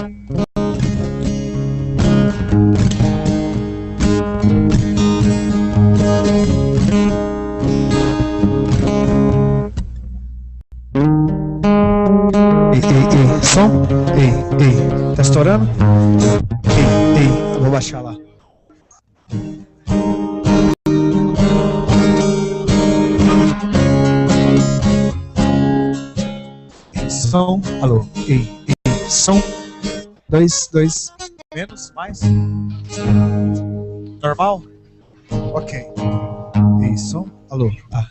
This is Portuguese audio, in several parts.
Ei, som? Ei, tá estourando? Ei, eu vou baixar lá. Ei, som, alô, ei, som, dois, menos, mais, normal? Ok, ei, som, alô, ah.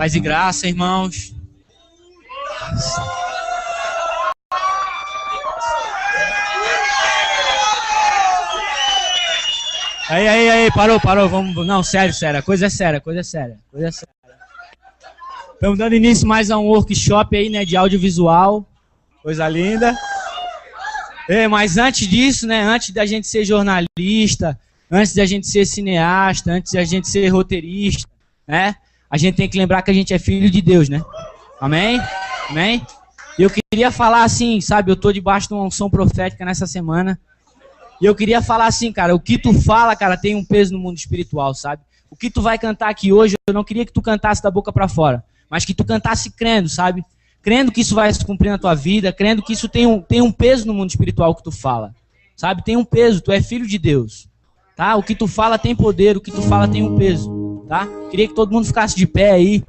Paz e graça, irmãos. Aí, parou, vamos, não, sério, a coisa é séria. Estamos dando início mais a um workshop aí, né, de audiovisual, coisa linda. Mas antes disso, né, antes da gente ser jornalista, antes da gente ser cineasta, antes da gente ser roteirista, né, a gente tem que lembrar que a gente é filho de Deus, né? Amém? Amém? Eu queria falar assim, sabe, eu tô debaixo de uma unção profética nessa semana. E eu queria falar assim, cara, o que tu fala, cara, tem um peso no mundo espiritual, sabe? O que tu vai cantar aqui hoje, eu não queria que tu cantasse da boca pra fora, mas que tu cantasse crendo, sabe? Crendo que isso vai se cumprir na tua vida, crendo que isso tem um peso no mundo espiritual que tu fala, sabe? Tem um peso, tu é filho de Deus, tá? O que tu fala tem poder, o que tu fala tem um peso, tá? Queria que todo mundo ficasse de pé aí,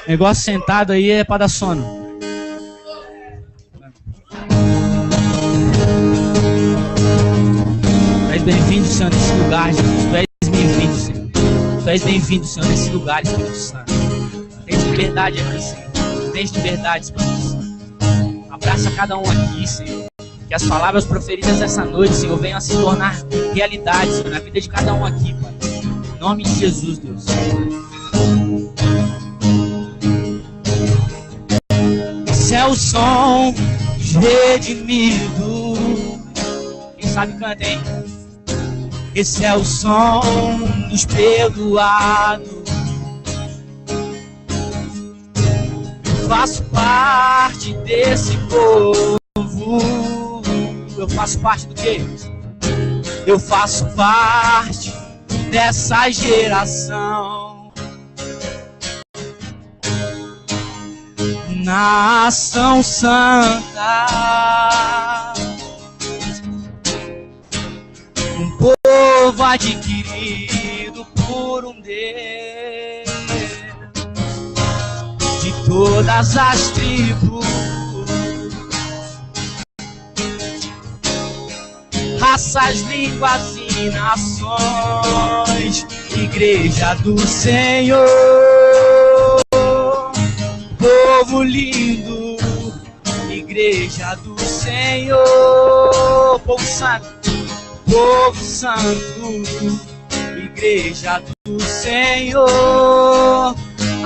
negócio sentado aí é pra dar sono. Tu és bem-vindo, Senhor, nesse lugar, Jesus. Tu és bem-vindo, Senhor. Tu és bem-vindo, Senhor, nesse lugar, Espírito Santo. Tens liberdade aqui, Senhor. Tens liberdade, Espírito Santo. Abraça cada um aqui, Senhor. Que as palavras proferidas essa noite, Senhor, venham a se tornar realidade, Senhor, na vida de cada um aqui, Pai. Em nome de Jesus, Deus. Esse é o som dos redimidos. Quem sabe canta, hein? Esse é o som dos perdoados. Eu faço parte desse povo. Eu faço parte do quê? Eu faço parte dessa geração. Nação santa, um povo adquirido por um Deus, de todas as tribos, raças, línguas e nações, Igreja do Senhor, povo lindo, Igreja do Senhor, povo santo, Igreja do Senhor.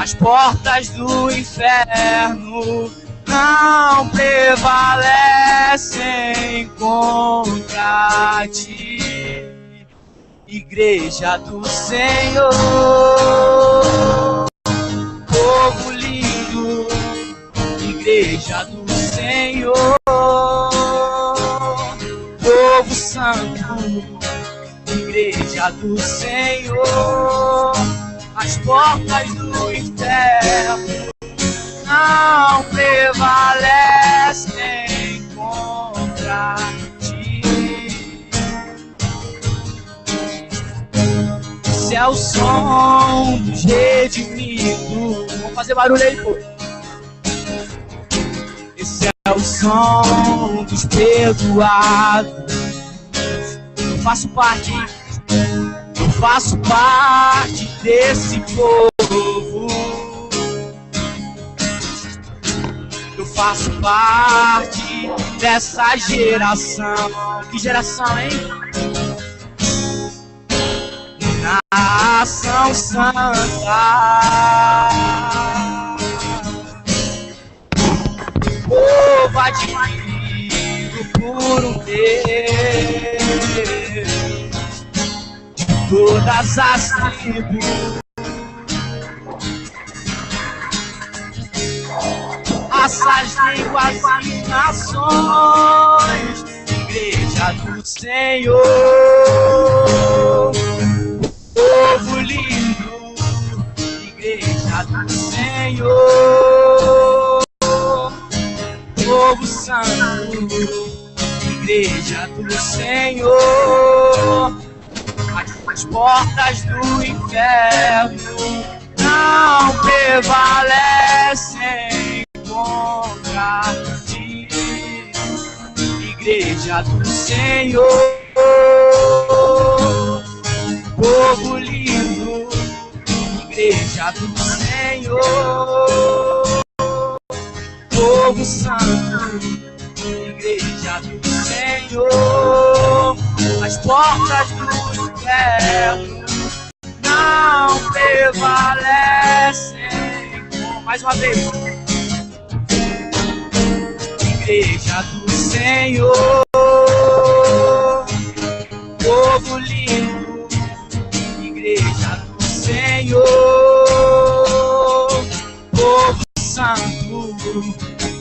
As portas do inferno não prevalecem contra ti, Igreja do Senhor, povo lindo, Igreja do Senhor, povo santo, Igreja do Senhor. As portas do inferno não prevalecem contra ti. Esse é o som dos redimidos. Vamos fazer barulho aí, pô. Esse é o som dos perdoados. Eu faço parte, eu faço parte desse povo. Eu faço parte dessa geração. Que geração, hein? Nação santa, povo adquirido por um Deus, de todas as tribos, raças, línguas e nações, Igreja do Senhor, povo lindo, Igreja do Senhor, povo santo, Igreja do Senhor. As portas do inferno não prevalecem contra ti, Igreja do Senhor, povo lindo, Igreja igreja do Senhor, povo santo, igreja do Senhor, as portas do inferno não prevalecem. Mais uma vez. Igreja do Senhor, povo lindo, igreja do Senhor, povo santo,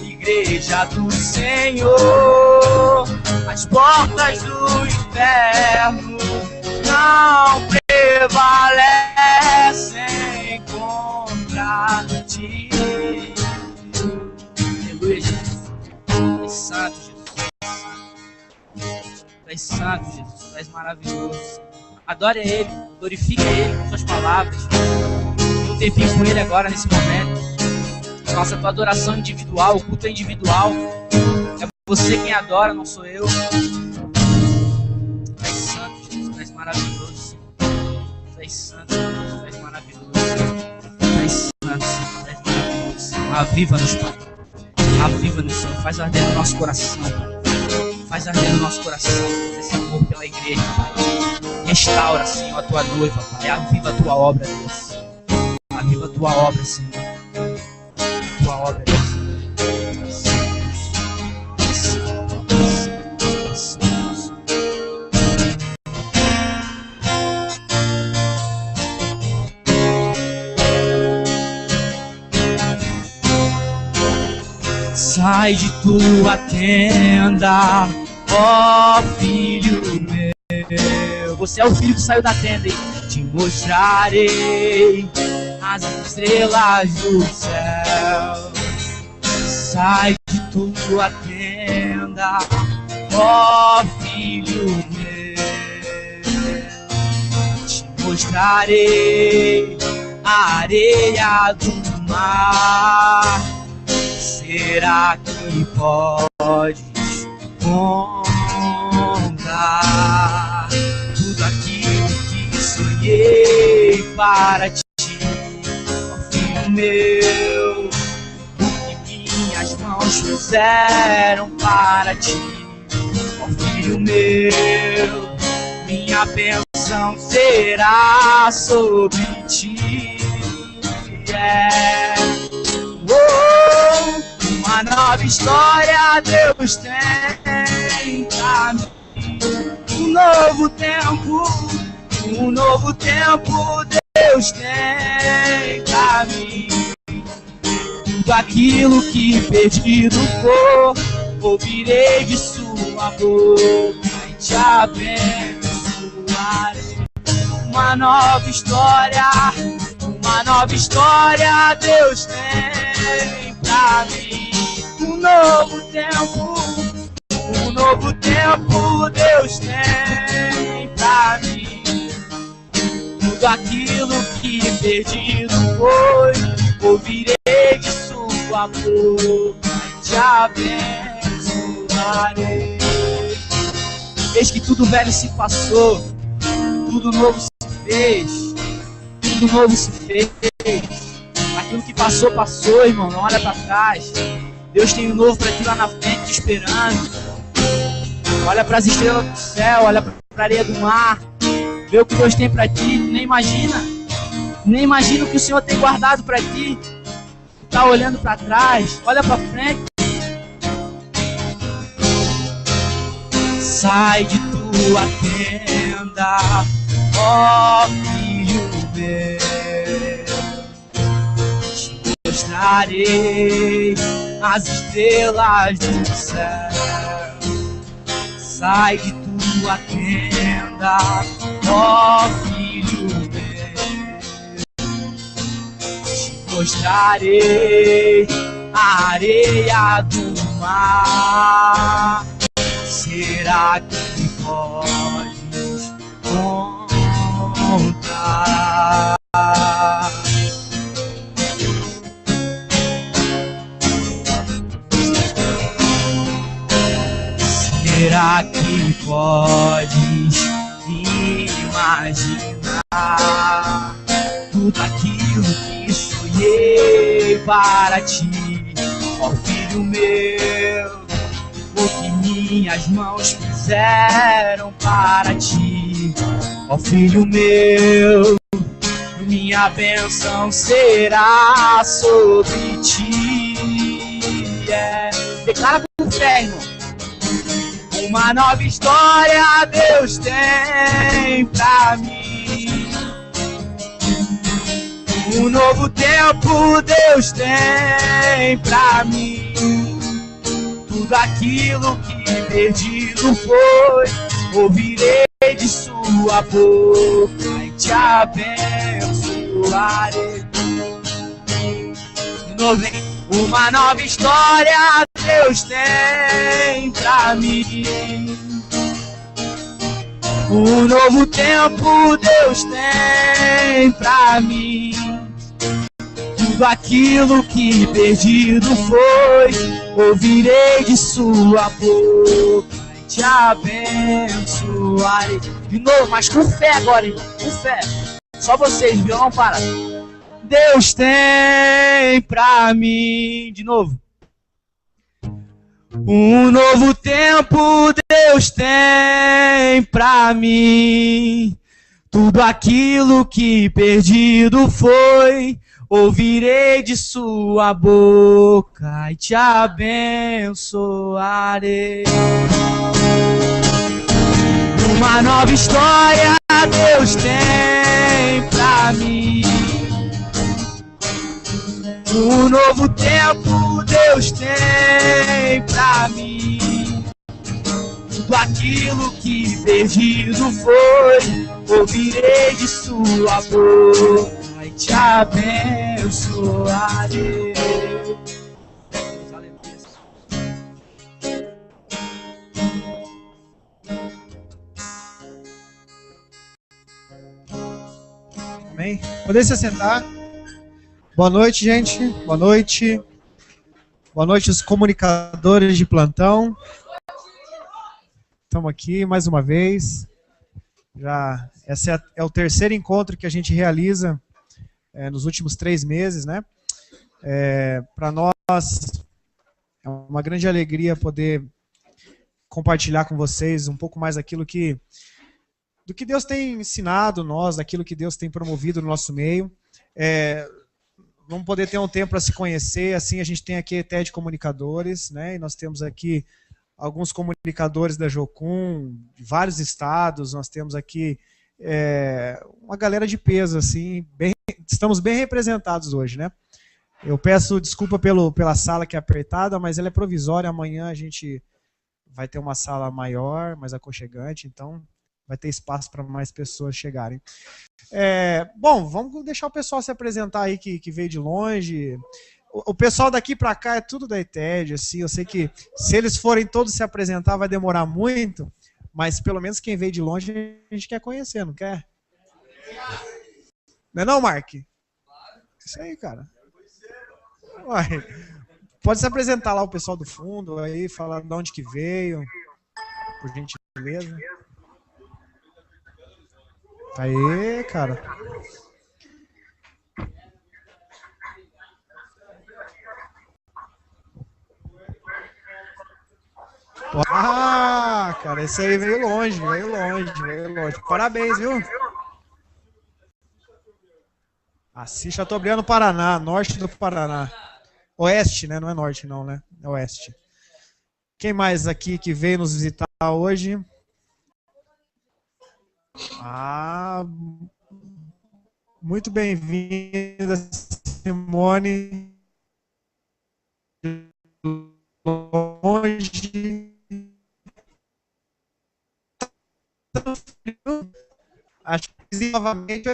igreja do Senhor, as portas do inferno não prevalecem contra ti. Aleluia, Jesus. Tu és santo, Jesus. Tu és santo, Jesus. Tu és maravilhoso. Adore a Ele, glorifique a Ele com suas palavras. Tenha um tempinho com Ele agora, nesse momento. Nossa, tua adoração individual, o culto é individual. É você quem adora, não sou eu. Tu és santo, Jesus. Tu és maravilhoso. Tu és santo, Jesus. Tu és maravilhoso. Tu és santo, Jesus. Tu és maravilhoso. Aviva-nos, Pai. Aviva-nos, Senhor. Faz arder no nosso coração. Faz arder no nosso coração esse amor pela igreja, Pai. Restaura, Senhor, a tua noiva, Pai. Aviva a tua obra, Deus. Aviva a tua obra, Senhor. A tua obra, Deus. Sai de tua tenda, ó filho meu. Você é o filho que saiu da tenda, hein? Te mostrarei as estrelas do céu. Sai de tua tenda, ó filho meu. Te mostrarei a areia do mar. Será que podes contar tudo aquilo que sonhei para ti, ó filho meu? O que minhas mãos fizeram para ti, ó filho meu? Minha bênção será sobre ti. Uma nova história Deus tem pra mim. Um novo tempo Deus tem pra mim. Tudo aquilo que perdido for, ouvirei de sua boca e te abençoarei. Uma nova história Deus tem pra mim. Um novo tempo Deus tem pra mim. Tudo aquilo que perdido foi, ouvirei de sua boca e te abençoarei. Eis que tudo velho se passou, tudo novo se fez, tudo novo se fez. Aquilo que passou, passou, irmão, não olha pra trás. Deus tem um novo pra ti lá na frente, te esperando. Olha pras estrelas do céu, olha pra areia do mar. Vê o que Deus tem pra ti, tu nem imagina. Nem imagina o que o Senhor tem guardado pra ti. Tu tá olhando pra trás, olha pra frente. Sai de tua tenda, ó filho meu. Mostrarei as estrelas do céu. Sai de tua tenda, ó filho meu. Te mostrarei a areia do mar. Será que podes contar? Será que podes imaginar tudo aquilo que criei para ti, ó filho meu, o que minhas mãos fizeram para ti, ó filho meu, minha bênção será sobre ti. Declara com fé, irmão. Uma nova história Deus tem pra mim. Um novo tempo Deus tem pra mim. Tudo aquilo que perdido foi, ouvirei de sua boca e te abençoarei. De novo, hein? Uma nova história Deus tem pra mim. Um novo tempo Deus tem pra mim. Tudo aquilo que perdido foi, ouvirei de sua boca e te abençoarei. De novo, mas com fé agora, irmão. Com fé. Só vocês, violão para. Deus tem pra mim. De novo. Um novo tempo Deus tem pra mim. Tudo aquilo que perdido foi, ouvirei de sua boca e te abençoarei. Uma nova história Deus tem pra mim. Um novo tempo Deus tem pra mim. Tudo aquilo que perdido foi, ouvirei de sua boca e te abençoarei. Amém? Podem se sentar. Boa noite, gente. Boa noite. Boa noite, os comunicadores de plantão. Estamos aqui mais uma vez. Esse é o terceiro encontro que a gente realiza nos últimos 3 meses, né? Para nós é uma grande alegria poder compartilhar com vocês um pouco mais do que Deus tem ensinado nós, daquilo que Deus tem promovido no nosso meio. Vamos poder ter um tempo para se conhecer. Assim, a gente tem aqui a ETED Comunicadores, né? E nós temos aqui alguns comunicadores da Jocum, de vários estados. Nós temos aqui uma galera de peso, assim, estamos bem representados hoje, né? Eu peço desculpa pela sala que é apertada, mas ela é provisória. Amanhã a gente vai ter uma sala maior, mais aconchegante, então vai ter espaço para mais pessoas chegarem. Bom, vamos deixar o pessoal se apresentar aí que veio de longe. O pessoal daqui para cá é tudo da ETED, assim, eu sei que se eles forem todos se apresentar vai demorar muito, mas pelo menos quem veio de longe a gente quer conhecer, não quer? Não é não, Mark? Isso aí, cara. Uai, pode se apresentar lá o pessoal do fundo, aí falar de onde que veio, por gentileza. Aê, cara. Ah, cara, esse aí veio longe. Parabéns, viu? Assis Chateaubriand, no Paraná, norte do Paraná. Oeste, né? Não é norte não, né? É oeste. Quem mais aqui que veio nos visitar hoje? Muito bem-vinda, Simone. Longe. Acho que novamente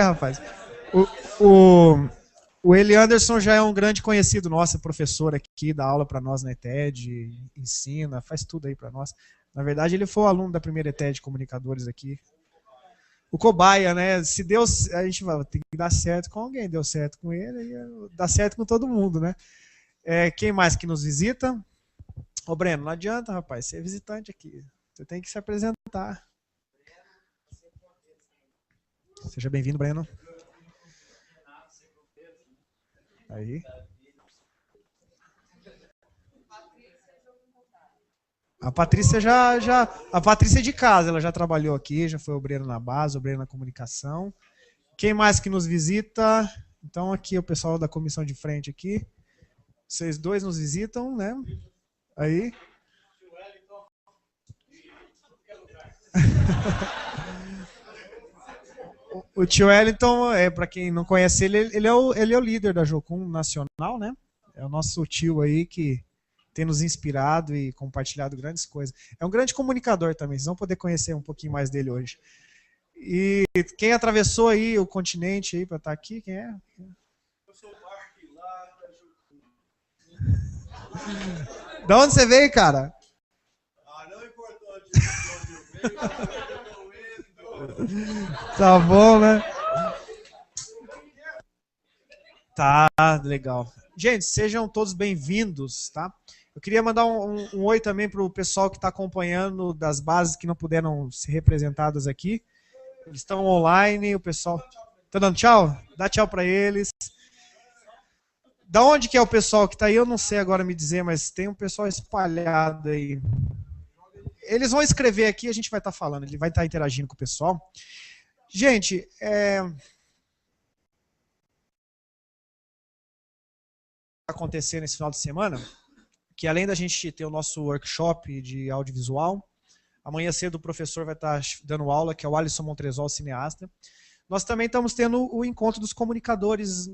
rapaz. O Eli Anderson já é um grande conhecido nosso, professor aqui, dá aula para nós na ETED, ensina, faz tudo aí para nós. Na verdade, ele foi o aluno da primeira ETED Comunicadores aqui. O cobaia, né? Se Deus, a gente vai ter que dar certo com alguém, deu certo com ele, e dá certo com todo mundo, né? Quem mais que nos visita? Ô, Breno, não adianta, rapaz, você é visitante aqui. Você tem que se apresentar. Seja bem-vindo, Breno. Aí. A Patrícia a Patrícia é de casa, ela já trabalhou aqui, já foi obreira na base, obreira na comunicação. Quem mais que nos visita? Então aqui é o pessoal da comissão de frente aqui. Vocês dois nos visitam, né? Aí. O tio Wellington, para quem não conhece ele é o líder da Jocum Nacional, né? É o nosso tio aí que tem nos inspirado e compartilhado grandes coisas. É um grande comunicador também, vocês vão poder conhecer um pouquinho mais dele hoje. E quem atravessou aí o continente aí para estar aqui, quem é? Eu sou o Mark lá da Jocum. Da onde você veio, cara? Ah, não é importante de onde eu veio. Tá bom, né? Tá, legal. Gente, sejam todos bem-vindos, tá? Eu queria mandar um oi também para o pessoal que está acompanhando das bases que não puderam ser representadas aqui. Eles estão online, o pessoal... Tá dando tchau? Dá tchau para eles. Da onde que é o pessoal que está aí? Eu não sei agora me dizer, mas tem um pessoal espalhado aí. Eles vão escrever aqui, a gente vai estar falando, ele vai estar interagindo com o pessoal. Gente, acontecer nesse final de semana, que além da gente ter o nosso workshop de audiovisual, amanhã cedo o professor vai estar dando aula, que é o Alisson Montrezol, cineasta. Nós também estamos tendo o encontro dos comunicadores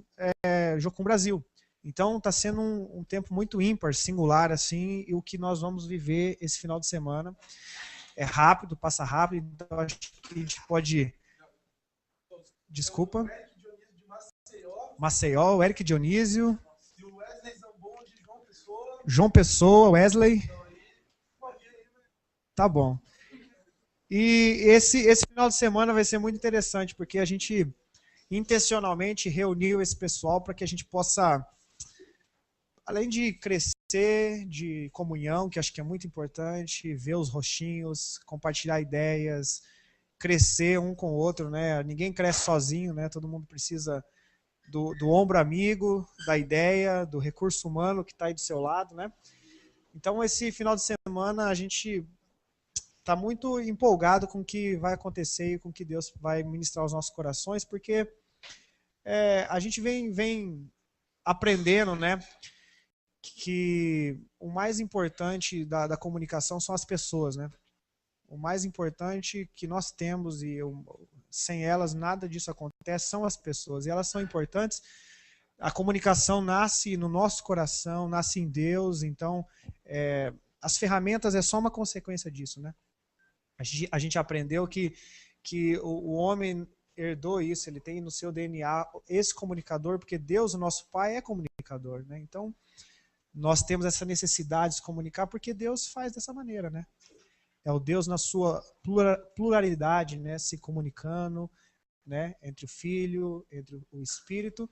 Jocum Brasil. Então está sendo um tempo muito ímpar, singular, assim, e o que nós vamos viver esse final de semana é rápido, passa rápido, então acho que a gente pode... Desculpa. Maceió, o Eric Dionísio. João Pessoa, Wesley. Tá bom. E esse final de semana vai ser muito interessante, porque a gente intencionalmente reuniu esse pessoal para que a gente possa, além de crescer, de comunhão, que acho que é muito importante, ver os rostinhos, compartilhar ideias, crescer um com o outro, né? Ninguém cresce sozinho, né? Todo mundo precisa do ombro amigo, da ideia, do recurso humano que está aí do seu lado, né? Então, esse final de semana a gente está muito empolgado com o que vai acontecer e com o que Deus vai ministrar aos nossos corações, porque a gente vem aprendendo, né, que o mais importante da comunicação são as pessoas, né? O mais importante que nós temos, e sem elas nada disso acontece, são as pessoas. E elas são importantes. A comunicação nasce no nosso coração, nasce em Deus. Então, as ferramentas é só uma consequência disso, né? A gente aprendeu que o homem herdou isso, ele tem no seu DNA esse comunicador, porque Deus, o nosso Pai, é comunicador, né? Então, nós temos essa necessidade de se comunicar porque Deus faz dessa maneira, né? É o Deus na sua pluralidade, né, se comunicando, né, entre o Filho, entre o Espírito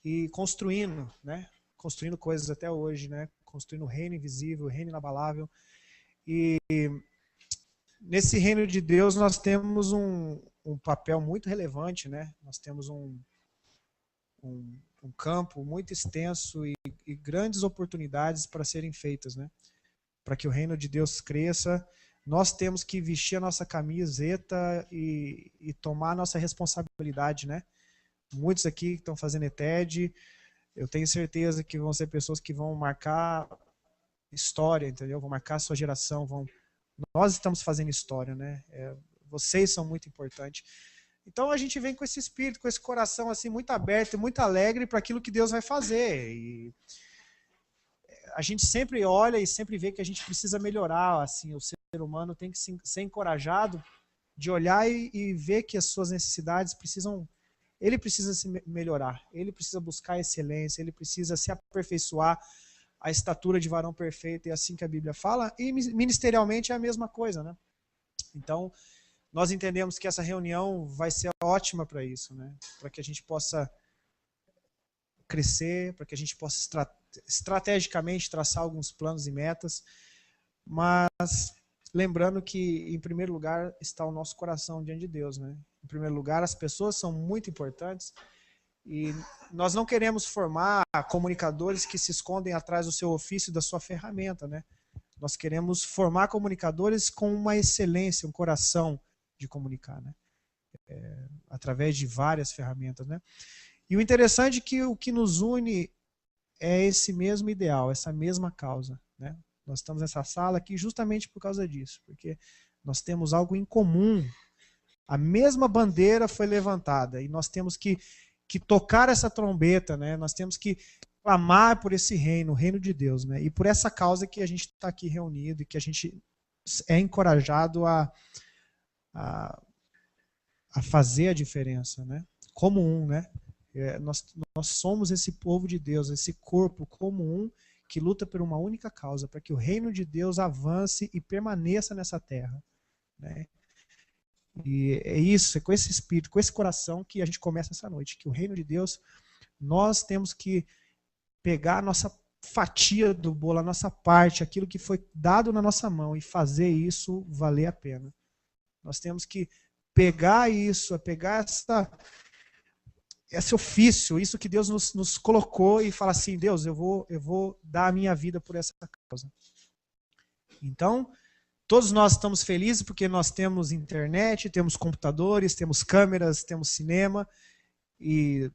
e construindo, né, construindo coisas até hoje, né, construindo o reino invisível, o reino inabalável. E nesse reino de Deus nós temos um papel muito relevante, né? Nós temos um campo muito extenso e grandes oportunidades para serem feitas, né? Para que o reino de Deus cresça. Nós temos que vestir a nossa camiseta e tomar a nossa responsabilidade, né? Muitos aqui que estão fazendo ETED, eu tenho certeza que vão ser pessoas que vão marcar história, entendeu? Vão marcar a sua geração, nós estamos fazendo história, né? Vocês são muito importantes. Então a gente vem com esse espírito, com esse coração assim muito aberto, muito alegre para aquilo que Deus vai fazer. E a gente sempre olha e sempre vê que a gente precisa melhorar, assim, o ser humano tem que ser encorajado de olhar e ver que as suas necessidades ele precisa se melhorar, ele precisa buscar excelência, ele precisa se aperfeiçoar a estatura de varão perfeito, é assim que a Bíblia fala, e ministerialmente é a mesma coisa, né? Então, nós entendemos que essa reunião vai ser ótima para isso, né? Para que a gente possa crescer, para que a gente possa estrategicamente traçar alguns planos e metas, mas lembrando que, em primeiro lugar, está o nosso coração diante de Deus, né? em primeiro lugar, as pessoas são muito importantes e nós não queremos formar comunicadores que se escondem atrás do seu ofício e da sua ferramenta, né? Nós queremos formar comunicadores com uma excelência, um coração de comunicar, né? Através de várias ferramentas, né? E o interessante é que o que nos une é esse mesmo ideal, essa mesma causa, né? Nós estamos nessa sala aqui justamente por causa disso, porque nós temos algo em comum. A mesma bandeira foi levantada e nós temos que tocar essa trombeta, né? Nós temos que clamar por esse reino, o reino de Deus, né? E por essa causa que a gente está aqui reunido e que a gente é encorajado a fazer a diferença, né? Como um, né? Nós somos esse povo de Deus, esse corpo como um que luta por uma única causa, para que o reino de Deus avance e permaneça nessa terra, né? E é isso, é com esse espírito, com esse coração que a gente começa essa noite, que o reino de Deus, nós temos que pegar a nossa fatia do bolo, a nossa parte, aquilo que foi dado na nossa mão e fazer isso valer a pena. Nós temos que pegar isso, pegar esse ofício, isso que Deus nos colocou e falar assim, Deus, eu vou dar a minha vida por essa causa. Então, todos nós estamos felizes porque nós temos internet, temos computadores, temos câmeras, temos cinema, e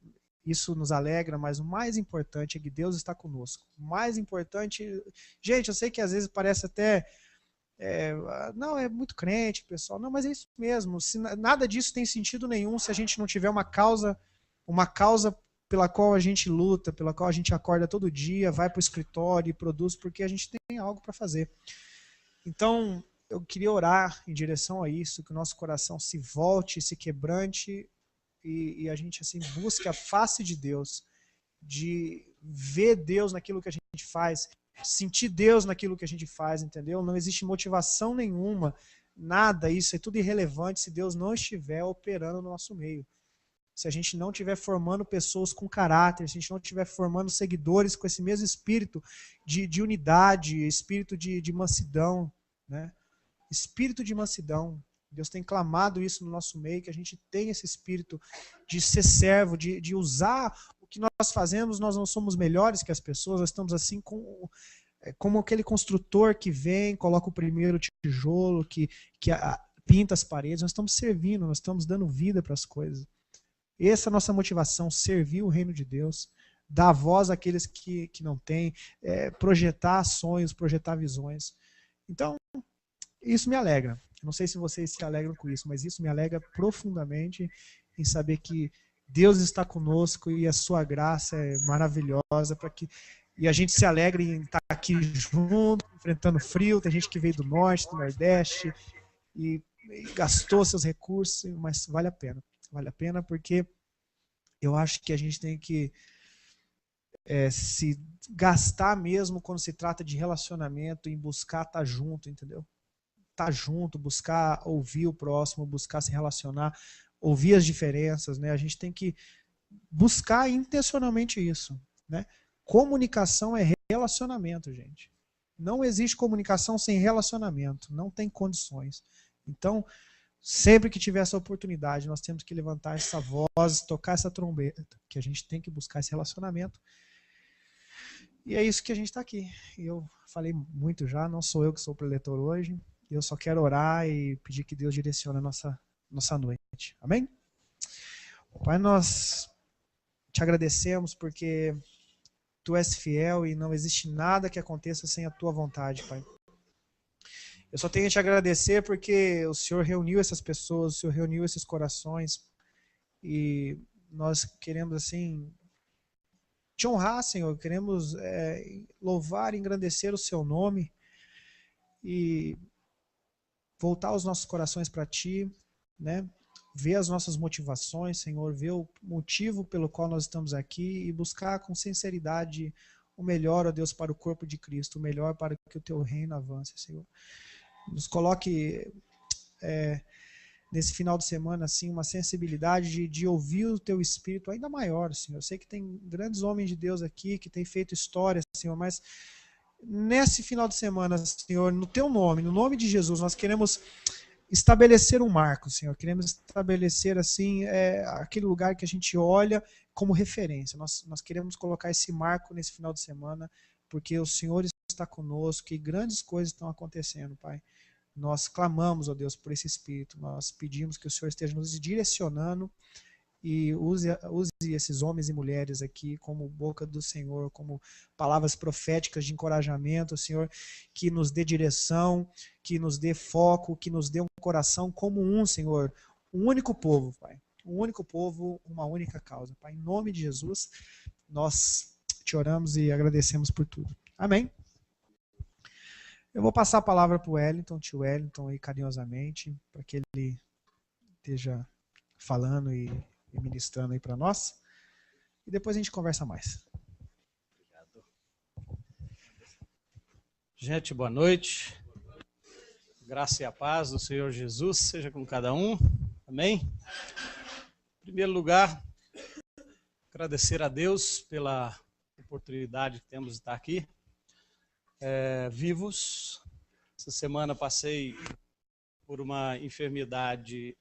isso nos alegra, mas o mais importante é que Deus está conosco. O mais importante... Gente, eu sei que às vezes parece até... não, é muito crente, pessoal. Não, mas é isso mesmo. Nada disso tem sentido nenhum se a gente não tiver uma causa pela qual a gente luta, pela qual a gente acorda todo dia, vai para o escritório e produz, porque a gente tem algo para fazer. Então, eu queria orar em direção a isso, que o nosso coração se volte, se quebrante e a gente assim busque a face de Deus, de ver Deus naquilo que a gente faz, sentir Deus naquilo que a gente faz, entendeu? Não existe motivação nenhuma, nada, isso é tudo irrelevante se Deus não estiver operando no nosso meio. Se a gente não estiver formando pessoas com caráter, se a gente não estiver formando seguidores com esse mesmo espírito de unidade, espírito de mansidão, né? Espírito de mansidão. Deus tem clamado isso no nosso meio, que a gente tem esse espírito de ser servo, de usar o que nós fazemos. Nós não somos melhores que as pessoas, nós estamos assim como aquele construtor que vem, coloca o primeiro tijolo, que pinta as paredes. Nós estamos servindo, nós estamos dando vida para as coisas. Essa é a nossa motivação, servir o reino de Deus, dar voz àqueles que não têm, projetar sonhos, projetar visões. Então, isso me alegra. Não sei se vocês se alegram com isso, mas isso me alegra profundamente em saber que Deus está conosco e a sua graça é maravilhosa e a gente se alegra em estar aqui junto, enfrentando frio. Tem gente que veio do norte, do nordeste e gastou seus recursos, mas vale a pena. Vale a pena porque eu acho que a gente tem que se gastar mesmo quando se trata de relacionamento, em buscar estar junto, entendeu? Estar junto, buscar ouvir o próximo, buscar se relacionar, ouvir as diferenças, né? A gente tem que buscar intencionalmente isso, né? Comunicação é relacionamento, gente. Não existe comunicação sem relacionamento, não tem condições. Então, sempre que tiver essa oportunidade, nós temos que levantar essa voz, tocar essa trombeta, que a gente tem que buscar esse relacionamento. E é isso que a gente está aqui. Eu falei muito já, não sou eu que sou o preletor hoje. Eu só quero orar e pedir que Deus direcione a nossa noite. Amém? Pai, nós te agradecemos porque Tu és fiel e não existe nada que aconteça sem a Tua vontade, Pai. Eu só tenho a te agradecer porque o Senhor reuniu essas pessoas, o Senhor reuniu esses corações e nós queremos assim te honrar, Senhor, queremos louvar e engrandecer o Seu nome e voltar os nossos corações para Ti, né? Ver as nossas motivações, Senhor, ver o motivo pelo qual nós estamos aqui e buscar com sinceridade o melhor, ó Deus, para o corpo de Cristo, o melhor para que o Teu reino avance, Senhor. Nos coloque nesse final de semana assim, uma sensibilidade de ouvir o Teu Espírito ainda maior, Senhor. Eu sei que tem grandes homens de Deus aqui que têm feito história, Senhor, mas nesse final de semana, Senhor, no Teu nome, no nome de Jesus, nós queremos estabelecer um marco, Senhor. Queremos estabelecer assim aquele lugar que a gente olha como referência. Nós queremos colocar esse marco nesse final de semana, porque o Senhor está conosco e grandes coisas estão acontecendo, Pai. Nós clamamos, ó Deus, por esse Espírito. Nós pedimos que o Senhor esteja nos direcionando e use esses homens e mulheres aqui como boca do Senhor, como palavras proféticas de encorajamento, Senhor, que nos dê direção, que nos dê foco, que nos dê um coração como um, Senhor, um único povo, Pai. Um único povo, uma única causa. Pai, em nome de Jesus, nós te oramos e agradecemos por tudo. Amém. Eu vou passar a palavra para o Wellington, tio Wellington, aí carinhosamente, para que ele esteja falando e ministrando aí para nós. E depois a gente conversa mais. Obrigado. Gente, boa noite. Graça e a paz do Senhor Jesus seja com cada um. Amém? Em primeiro lugar, agradecer a Deus pela oportunidade que temos de estar aqui. Vivos. Essa semana passei por uma enfermidade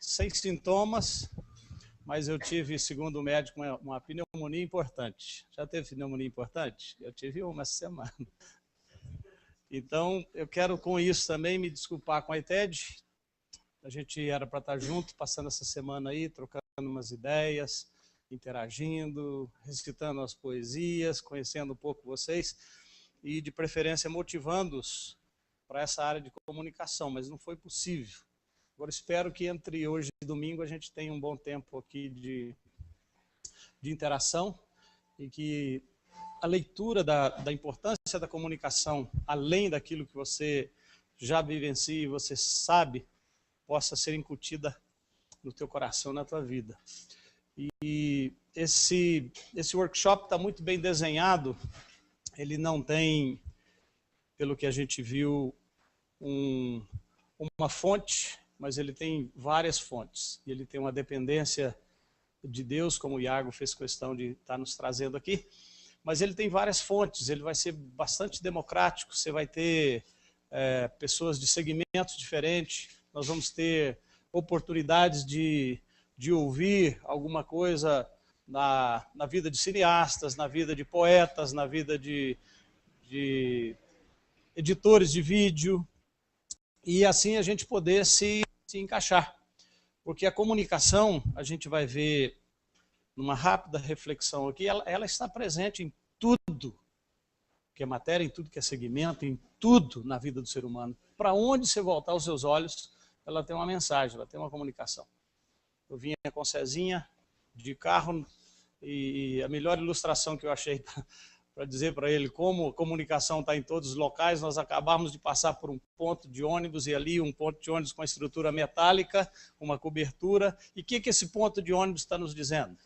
sem sintomas, mas eu tive, segundo o médico, uma pneumonia importante. Já teve pneumonia importante? Eu tive uma essa semana. Então, eu quero com isso também me desculpar com a ITED. A gente era para estar junto, passando essa semana aí, trocando umas ideias, interagindo, recitando as poesias, conhecendo um pouco vocês e, de preferência, motivando-os para essa área de comunicação, mas não foi possível. Agora, espero que entre hoje e domingo a gente tenha um bom tempo aqui de interação e que a leitura da importância da comunicação, além daquilo que você já vivencia e você sabe, possa ser incutida no teu coração, na tua vida. E esse workshop está muito bem desenhado. Ele não tem, pelo que a gente viu, uma fonte, mas ele tem várias fontes. E ele tem uma dependência de Deus, como o Iago fez questão de estar nos trazendo aqui. Mas ele tem várias fontes, ele vai ser bastante democrático, você vai ter pessoas de segmentos diferentes, nós vamos ter oportunidades de ouvir alguma coisa na vida de cineastas, na vida de poetas, na vida de editores de vídeo, e assim a gente poder se encaixar. Porque a comunicação, a gente vai ver numa rápida reflexão aqui, ela está presente em tudo que é matéria, em tudo que é segmento, em tudo na vida do ser humano. Para onde você voltar os seus olhos, ela tem uma mensagem, ela tem uma comunicação. Eu vinha com Cezinha de carro e a melhor ilustração que eu achei para dizer para ele como a comunicação está em todos os locais, nós acabamos de passar por um ponto de ônibus e ali um ponto de ônibus com estrutura metálica, uma cobertura. E o que esse ponto de ônibus está nos dizendo?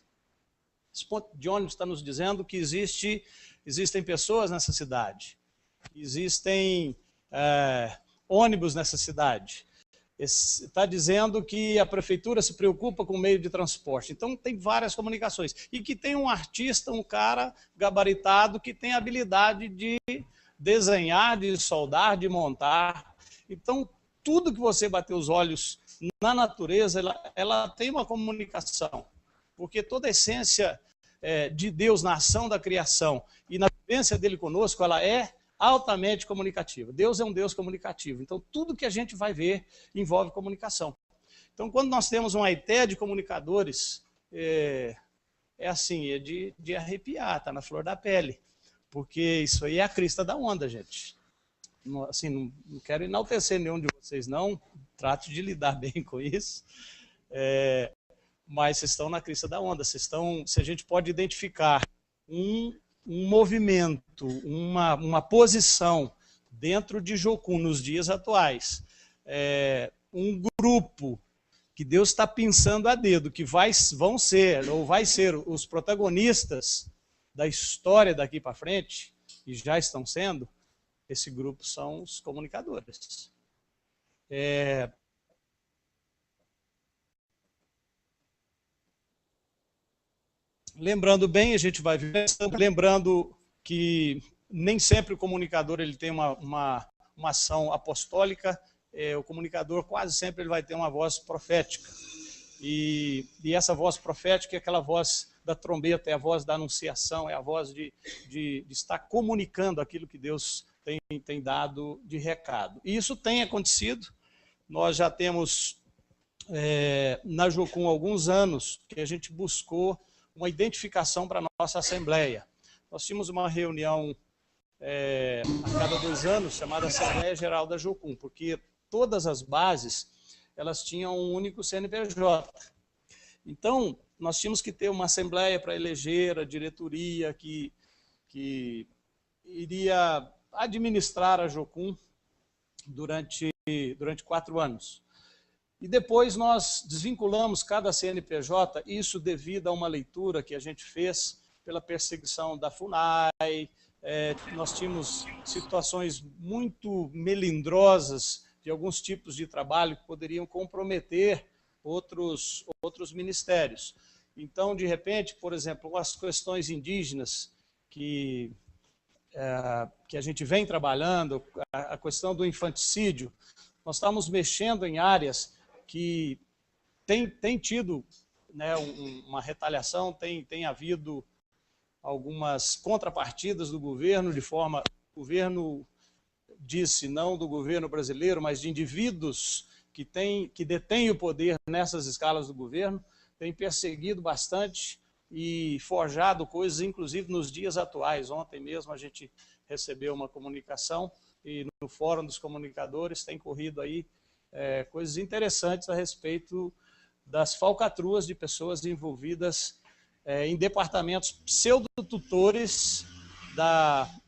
Esse ponto de ônibus está nos dizendo que existem pessoas nessa cidade, existem ônibus nessa cidade. Está dizendo que a prefeitura se preocupa com o meio de transporte. Então tem várias comunicações. E que tem um artista, um cara gabaritado que tem a habilidade de desenhar, de soldar, de montar. Então tudo que você bater os olhos na natureza, ela tem uma comunicação. Porque toda a essência de Deus na ação da criação e na vivência dele conosco, ela é altamente comunicativa. Deus é um Deus comunicativo. Então, tudo que a gente vai ver envolve comunicação. Então, quando nós temos uma ideia de comunicadores, assim, é de arrepiar, está na flor da pele. Porque isso aí é a crista da onda, gente. Assim, não quero enaltecer nenhum de vocês, não. Trato de lidar bem com isso. Mas vocês estão na crista da onda. Se a gente pode identificar um movimento, uma posição dentro de Jocum nos dias atuais, um grupo que Deus está pensando a dedo, que vão ser ou vai ser os protagonistas da história daqui para frente, e já estão sendo, esse grupo são os comunicadores. Lembrando bem, a gente vai ver, lembrando que nem sempre o comunicador ele tem uma ação apostólica, o comunicador quase sempre ele vai ter uma voz profética. E essa voz profética é aquela voz da trombeta, é a voz da anunciação, é a voz de estar comunicando aquilo que Deus tem dado de recado. E isso tem acontecido. Nós já temos na Jocum alguns anos que a gente buscou uma identificação para a nossa Assembleia. Nós tínhamos uma reunião a cada 2 anos, chamada Assembleia Geral da Jocum, porque todas as bases elas tinham um único CNPJ. Então, nós tínhamos que ter uma assembleia para eleger a diretoria que iria administrar a Jocum durante 4 anos. E depois nós desvinculamos cada CNPJ, isso devido a uma leitura que a gente fez pela perseguição da FUNAI. Nós tínhamos situações muito melindrosas de alguns tipos de trabalho que poderiam comprometer outros ministérios. Então, de repente, por exemplo, as questões indígenas que a gente vem trabalhando, a questão do infanticídio, nós estamos mexendo em áreas que tem tido, né, uma retaliação, tem havido algumas contrapartidas do governo, o governo disse não do governo brasileiro, mas de indivíduos que detêm o poder nessas escalas do governo, tem perseguido bastante e forjado coisas, inclusive nos dias atuais. Ontem mesmo a gente recebeu uma comunicação e no Fórum dos Comunicadores tem corrido aí coisas interessantes a respeito das falcatruas de pessoas envolvidas em departamentos pseudotutores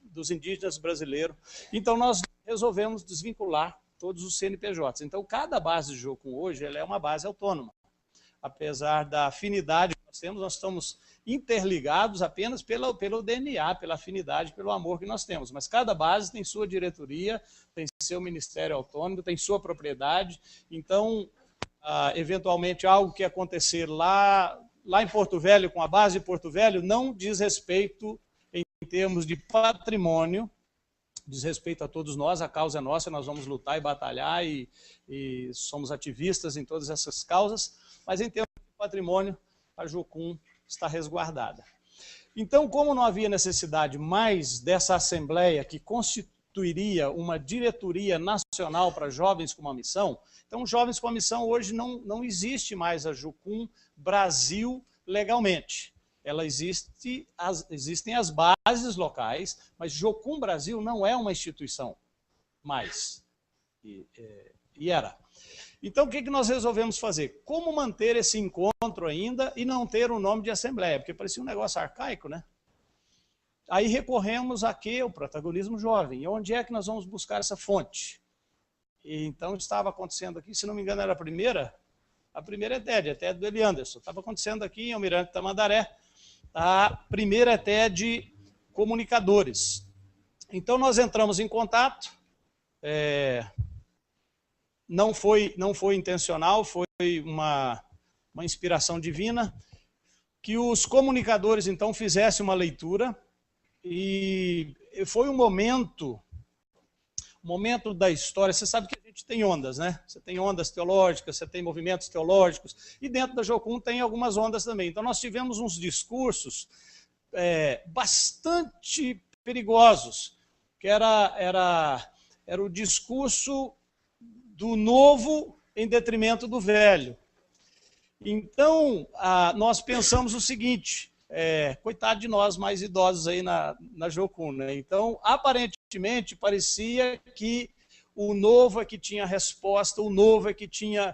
dos indígenas brasileiros. Então nós resolvemos desvincular todos os CNPJs. Então cada base de Jocum hoje ela é uma base autônoma. Apesar da afinidade que nós temos, nós estamos interligados apenas pelo DNA, pela afinidade, pelo amor que nós temos. Mas cada base tem sua diretoria, tem seu ministério autônomo, tem sua propriedade. Então, eventualmente, algo que acontecer lá em Porto Velho, com a base de Porto Velho, não diz respeito em termos de patrimônio, diz respeito a todos nós, a causa é nossa, nós vamos lutar e batalhar e somos ativistas em todas essas causas, mas em termos de patrimônio, a Jocum está resguardada. Então, como não havia necessidade mais dessa assembleia que constituiria uma diretoria nacional para jovens com uma missão, então jovens com uma missão hoje não existe mais a Jocum Brasil legalmente. Existem as bases locais, mas Jocum Brasil não é uma instituição mais. E era. Então, o que nós resolvemos fazer? Como manter esse encontro ainda e não ter o nome de assembleia? Porque parecia um negócio arcaico, né? Aí recorremos a quê? O protagonismo jovem. E onde é que nós vamos buscar essa fonte? E então, estava acontecendo aqui, se não me engano, era a primeira ETED do Eli Anderson. Estava acontecendo aqui em Almirante Tamandaré, a primeira ETED Comunicadores. Então, nós entramos em contato, não foi intencional, foi uma inspiração divina, que os comunicadores, então, fizessem uma leitura, e foi um momento da história. Você sabe que a gente tem ondas, né? Você tem ondas teológicas, você tem movimentos teológicos, e dentro da Jocum tem algumas ondas também. Então nós tivemos uns discursos bastante perigosos, que era o discurso do novo em detrimento do velho. Então nós pensamos o seguinte, coitado de nós mais idosos aí na Jocum, né? Então, aparentemente, parecia que o novo é que tinha resposta, o novo é que tinha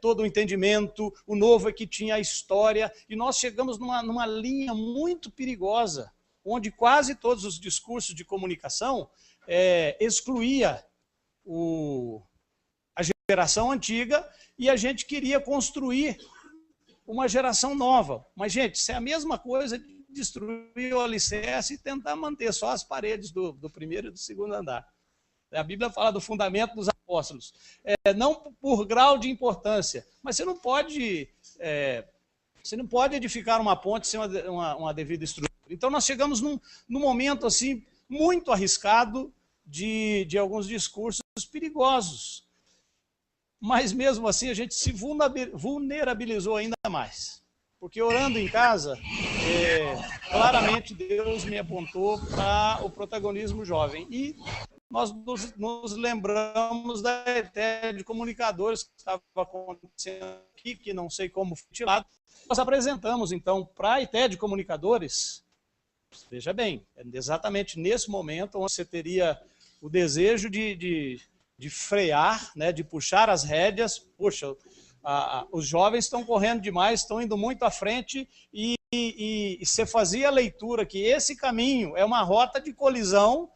todo o entendimento, o novo é que tinha a história, e nós chegamos numa linha muito perigosa, onde quase todos os discursos de comunicação excluía a geração antiga, e a gente queria construir uma geração nova. Mas, gente, isso é a mesma coisa de destruir o alicerce e tentar manter só as paredes do primeiro e do segundo andar. A Bíblia fala do fundamento dos apóstolos. Não por grau de importância, mas você não pode edificar uma ponte sem uma devida estrutura. Então, nós chegamos num momento assim, muito arriscado de alguns discursos perigosos. mas mesmo assim a gente se vulnerabilizou ainda mais. Porque orando em casa, claramente Deus me apontou para o protagonismo jovem. E nós nos lembramos da ETE de comunicadores que estava acontecendo aqui, que não sei como foi tirado. Nós apresentamos, então, para a ETE de comunicadores, veja bem, é exatamente nesse momento onde você teria o desejo de frear, né, de puxar as rédeas. Poxa, os jovens estão correndo demais, estão indo muito à frente e você fazia a leitura que esse caminho é uma rota de colisão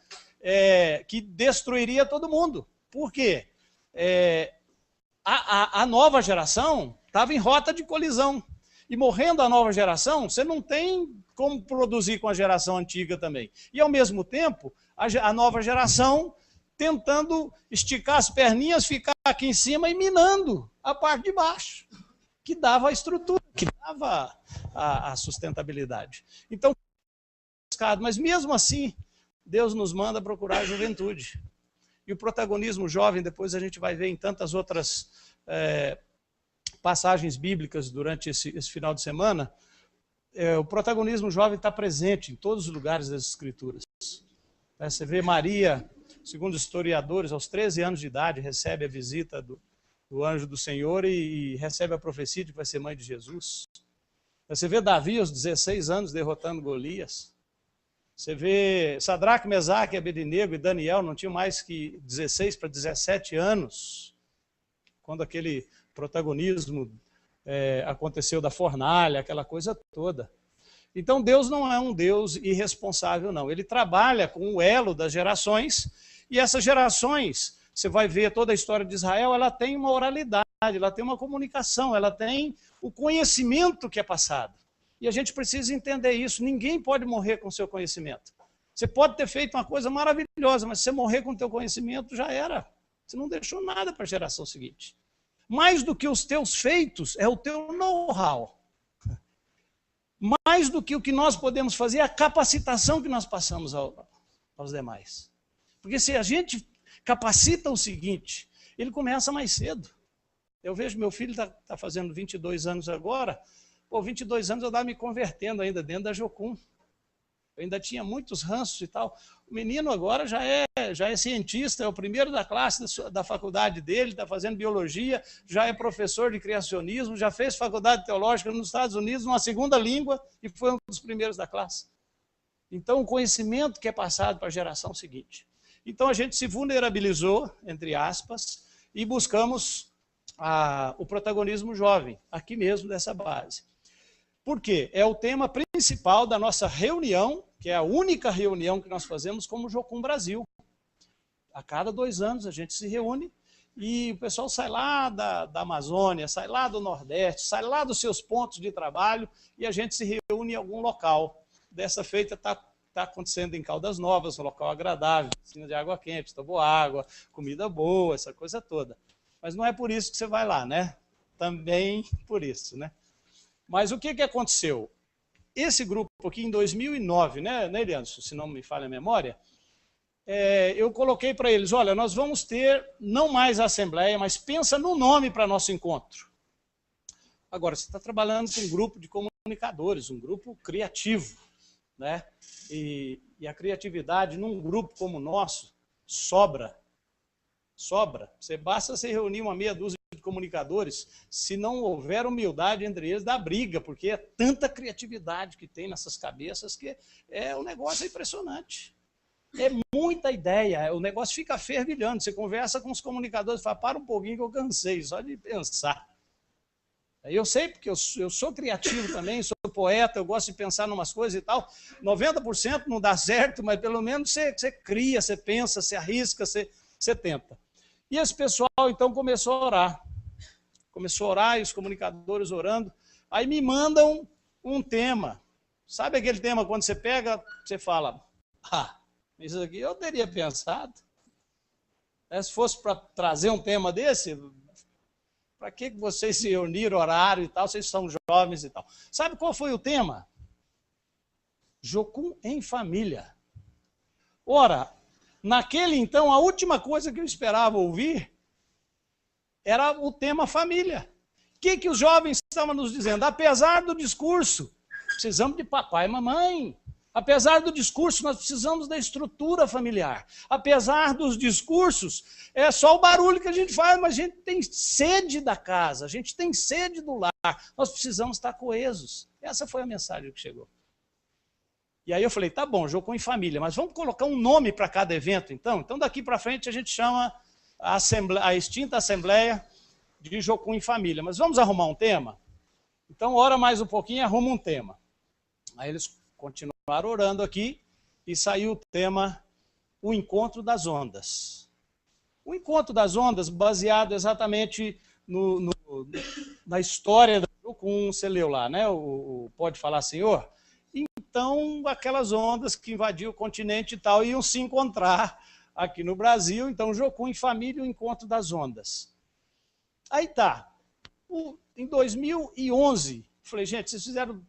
que destruiria todo mundo. Por quê? A nova geração estava em rota de colisão. E morrendo a nova geração, você não tem como produzir com a geração antiga também. E, ao mesmo tempo, a nova geração tentando esticar as perninhas, ficar aqui em cima e minando a parte de baixo, que dava a estrutura, que dava a sustentabilidade. Então, mas mesmo assim, Deus nos manda procurar a juventude. E o protagonismo jovem, depois a gente vai ver em tantas outras passagens bíblicas durante esse final de semana, o protagonismo jovem está presente em todos os lugares das Escrituras. Você vê Maria, segundo os historiadores, aos 13 anos de idade, recebe a visita do anjo do Senhor e recebe a profecia de que vai ser mãe de Jesus. Você vê Davi, aos 16 anos, derrotando Golias. Você vê Sadraque, Mesaque, Abednego e Daniel, não tinham mais que 16 para 17 anos, quando aquele protagonismo aconteceu da fornalha, aquela coisa toda. Então Deus não é um Deus irresponsável, não. Ele trabalha com o elo das gerações, e essas gerações, você vai ver toda a história de Israel, ela tem uma oralidade, ela tem uma comunicação, ela tem o conhecimento que é passado. E a gente precisa entender isso. Ninguém pode morrer com o seu conhecimento. Você pode ter feito uma coisa maravilhosa, mas se você morrer com o teu conhecimento, já era. Você não deixou nada para a geração seguinte. Mais do que os teus feitos, é o teu know-how. Mais do que o que nós podemos fazer, é a capacitação que nós passamos aos demais. Porque se a gente capacita o seguinte, ele começa mais cedo. Eu vejo meu filho está fazendo 22 anos agora. Pô, 22 anos eu estava me convertendo ainda dentro da Jocum. Eu ainda tinha muitos ranços e tal. O menino agora já é cientista, é o primeiro da classe da faculdade dele, está fazendo biologia, já é professor de criacionismo, já fez faculdade teológica nos Estados Unidos, uma segunda língua, e foi um dos primeiros da classe. Então, o conhecimento que é passado para a geração seguinte. Então, a gente se vulnerabilizou, entre aspas, e buscamos o protagonismo jovem, aqui mesmo dessa base. Por quê? É o tema principal da nossa reunião, que é a única reunião que nós fazemos como Jocum Brasil. A cada 2 anos a gente se reúne e o pessoal sai lá da Amazônia, sai lá do Nordeste, sai lá dos seus pontos de trabalho e a gente se reúne em algum local. Dessa feita está acontecendo em Caldas Novas, um local agradável, piscina de água quente, toboágua, comida boa, essa coisa toda. Mas não é por isso que você vai lá, né? Também por isso, né? Mas o que aconteceu? Esse grupo aqui em 2009, né, Eliandro, se não me falha a memória, eu coloquei para eles, olha, nós vamos ter não mais a assembleia, mas pensa no nome para nosso encontro. Agora, você está trabalhando com um grupo de comunicadores, um grupo criativo, né? E a criatividade num grupo como o nosso sobra. Basta se reunir uma meia dúzia de comunicadores, se não houver humildade entre eles, dá briga, porque é tanta criatividade que tem nessas cabeças que o negócio é impressionante. É muita ideia, o negócio fica fervilhando. Você conversa com os comunicadores e fala, para um pouquinho que eu cansei só de pensar. Eu sei, porque eu sou criativo também, sou poeta, eu gosto de pensar em umas coisas e tal. 90% não dá certo, mas pelo menos você cria, você pensa, você arrisca, você tenta. E esse pessoal, então, começou a orar, e os comunicadores orando. Aí me mandam um tema. Sabe aquele tema, quando você pega, você fala, isso aqui eu teria pensado. Se fosse para trazer um tema desse, para que vocês se reuniram, horário e tal, vocês são jovens e tal. Sabe qual foi o tema? Jocum em família. Ora, naquele então, a última coisa que eu esperava ouvir era o tema família. O que os jovens estavam nos dizendo? Apesar do discurso, precisamos de papai e mamãe. Apesar do discurso, nós precisamos da estrutura familiar. Apesar dos discursos, é só o barulho que a gente faz, mas a gente tem sede da casa, a gente tem sede do lar. Nós precisamos estar coesos. Essa foi a mensagem que chegou. E aí eu falei, tá bom, Jocum em Família, mas vamos colocar um nome para cada evento, então? Então daqui para frente a gente chama a extinta Assembleia de Jocum em Família. Mas vamos arrumar um tema? Então ora mais um pouquinho e arruma um tema. Aí eles continuaram orando aqui e saiu o tema O Encontro das Ondas. O Encontro das Ondas, baseado exatamente na história do Jocum, você leu lá, né? Pode Falar, Senhor? Então, aquelas ondas que invadiam o continente e tal, iam se encontrar aqui no Brasil. Então, Jocum em Família, o Encontro das Ondas. Aí tá. Em 2011, falei, gente, vocês fizeram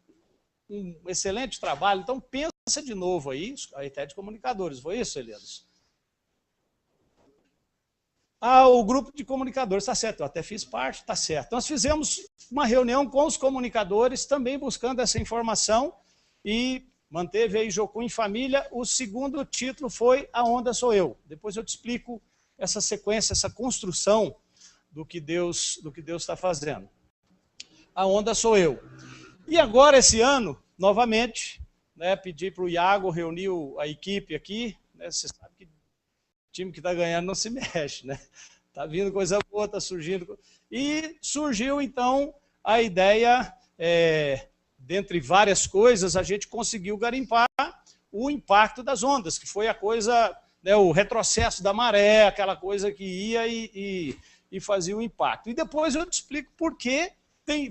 um excelente trabalho, então pensa de novo aí, a ETE de Comunicadores, foi isso, Elias? O grupo de comunicadores, está certo, eu até fiz parte, está certo. Nós fizemos uma reunião com os comunicadores, também buscando essa informação, e manteve aí Jocum em Família. O segundo título foi A Onda Sou Eu. Depois eu te explico essa sequência, essa construção do que Deus está fazendo. A Onda Sou Eu. E agora, esse ano, novamente, né, pedi para o Iago reunir a equipe aqui, né, você sabe que time que está ganhando não se mexe, né? Está vindo coisa boa, está surgindo. E surgiu, então, a ideia, dentre várias coisas, a gente conseguiu garimpar o impacto das ondas, que foi a coisa, né, o retrocesso da maré, aquela coisa que ia e fazia o impacto. E depois eu te explico por quê.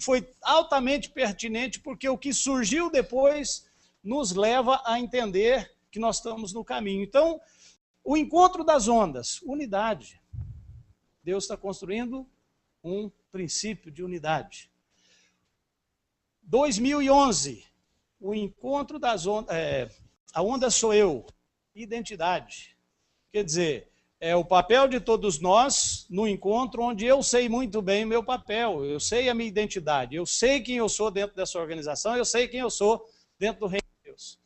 Foi altamente pertinente, porque o que surgiu depois nos leva a entender que nós estamos no caminho. Então, o Encontro das Ondas, unidade. Deus está construindo um princípio de unidade. 2011, o Encontro das Ondas, A Onda Sou Eu, identidade. Quer dizer, é o papel de todos nós no encontro, onde eu sei muito bem o meu papel, eu sei a minha identidade, eu sei quem eu sou dentro dessa organização, eu sei quem eu sou dentro do Reino de Deus.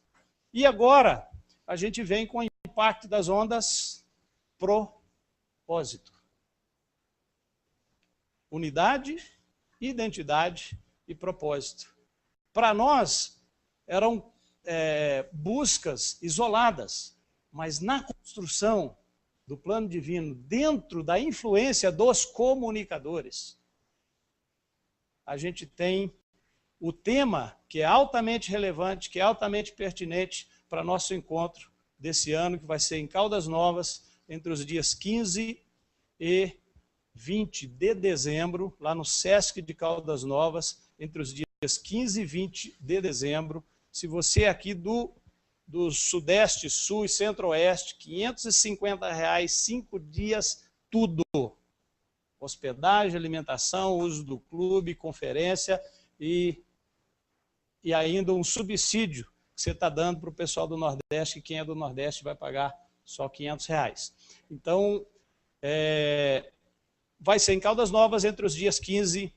E agora, a gente vem com o impacto das ondas, propósito. Unidade, identidade e propósito. Para nós, eram buscas isoladas, mas na construção do plano divino, dentro da influência dos comunicadores, a gente tem o tema que é altamente relevante, que é altamente pertinente para nosso encontro desse ano, que vai ser em Caldas Novas, entre os dias 15 e 20 de dezembro, lá no Sesc de Caldas Novas, entre os dias 15 e 20 de dezembro. Se você é aqui do Sudeste, Sul e Centro-Oeste, R$550, 5 dias, tudo. Hospedagem, alimentação, uso do clube, conferência e ainda um subsídio que você está dando para o pessoal do Nordeste, que quem é do Nordeste vai pagar só R$500. Então, vai ser em Caldas Novas entre os dias 15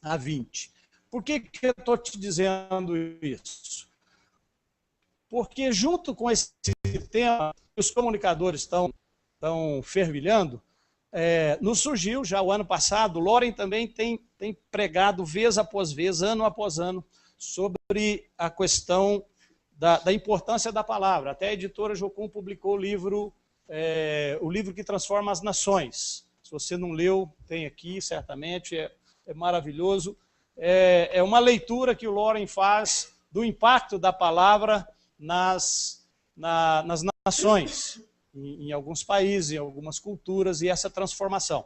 a 20. Por que eu estou te dizendo isso? Porque junto com esse tema, os comunicadores estão fervilhando, nos surgiu já o ano passado, o Loren também tem pregado vez após vez, ano após ano, sobre a questão da importância da palavra. Até a editora Jocum publicou o livro que transforma as nações. Se você não leu, tem aqui, certamente, é maravilhoso. É uma leitura que o Loren faz do impacto da palavra nas nações, em alguns países, em algumas culturas, e essa transformação.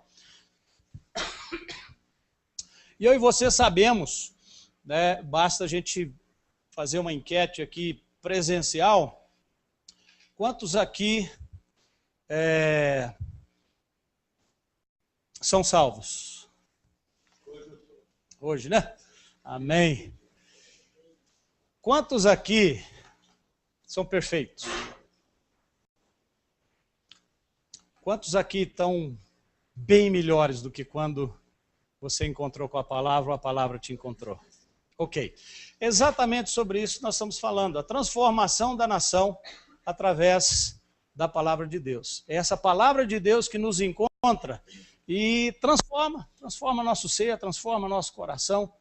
E eu e você sabemos, né, basta a gente fazer uma enquete aqui presencial, quantos aqui são salvos? Hoje, né? Amém. Quantos aqui são perfeitos? Quantos aqui estão bem melhores do que quando você encontrou com a palavra ou a palavra te encontrou. Ok. Exatamente sobre isso nós estamos falando, a transformação da nação através da palavra de Deus. É essa palavra de Deus que nos encontra e transforma nosso ser, transforma nosso coração,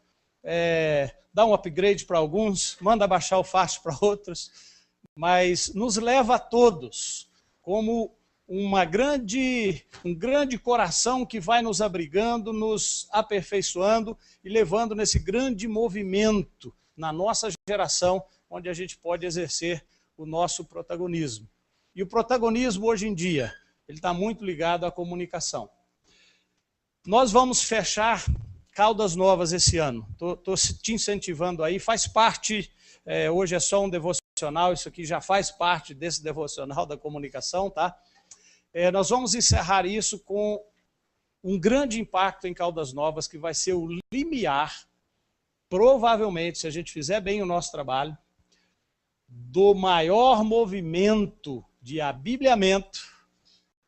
dá um upgrade para alguns, manda baixar o fácil para outros, mas nos leva a todos como um grande coração que vai nos abrigando, nos aperfeiçoando e levando nesse grande movimento na nossa geração, onde a gente pode exercer o nosso protagonismo. E o protagonismo hoje em dia, ele está muito ligado à comunicação. Nós vamos fechar Caldas Novas esse ano. Estou te incentivando aí, faz parte, hoje é só um devocional, isso aqui já faz parte desse devocional da comunicação, tá? Nós vamos encerrar isso com um grande impacto em Caldas Novas, que vai ser o limiar, provavelmente, se a gente fizer bem o nosso trabalho, do maior movimento de abibliamento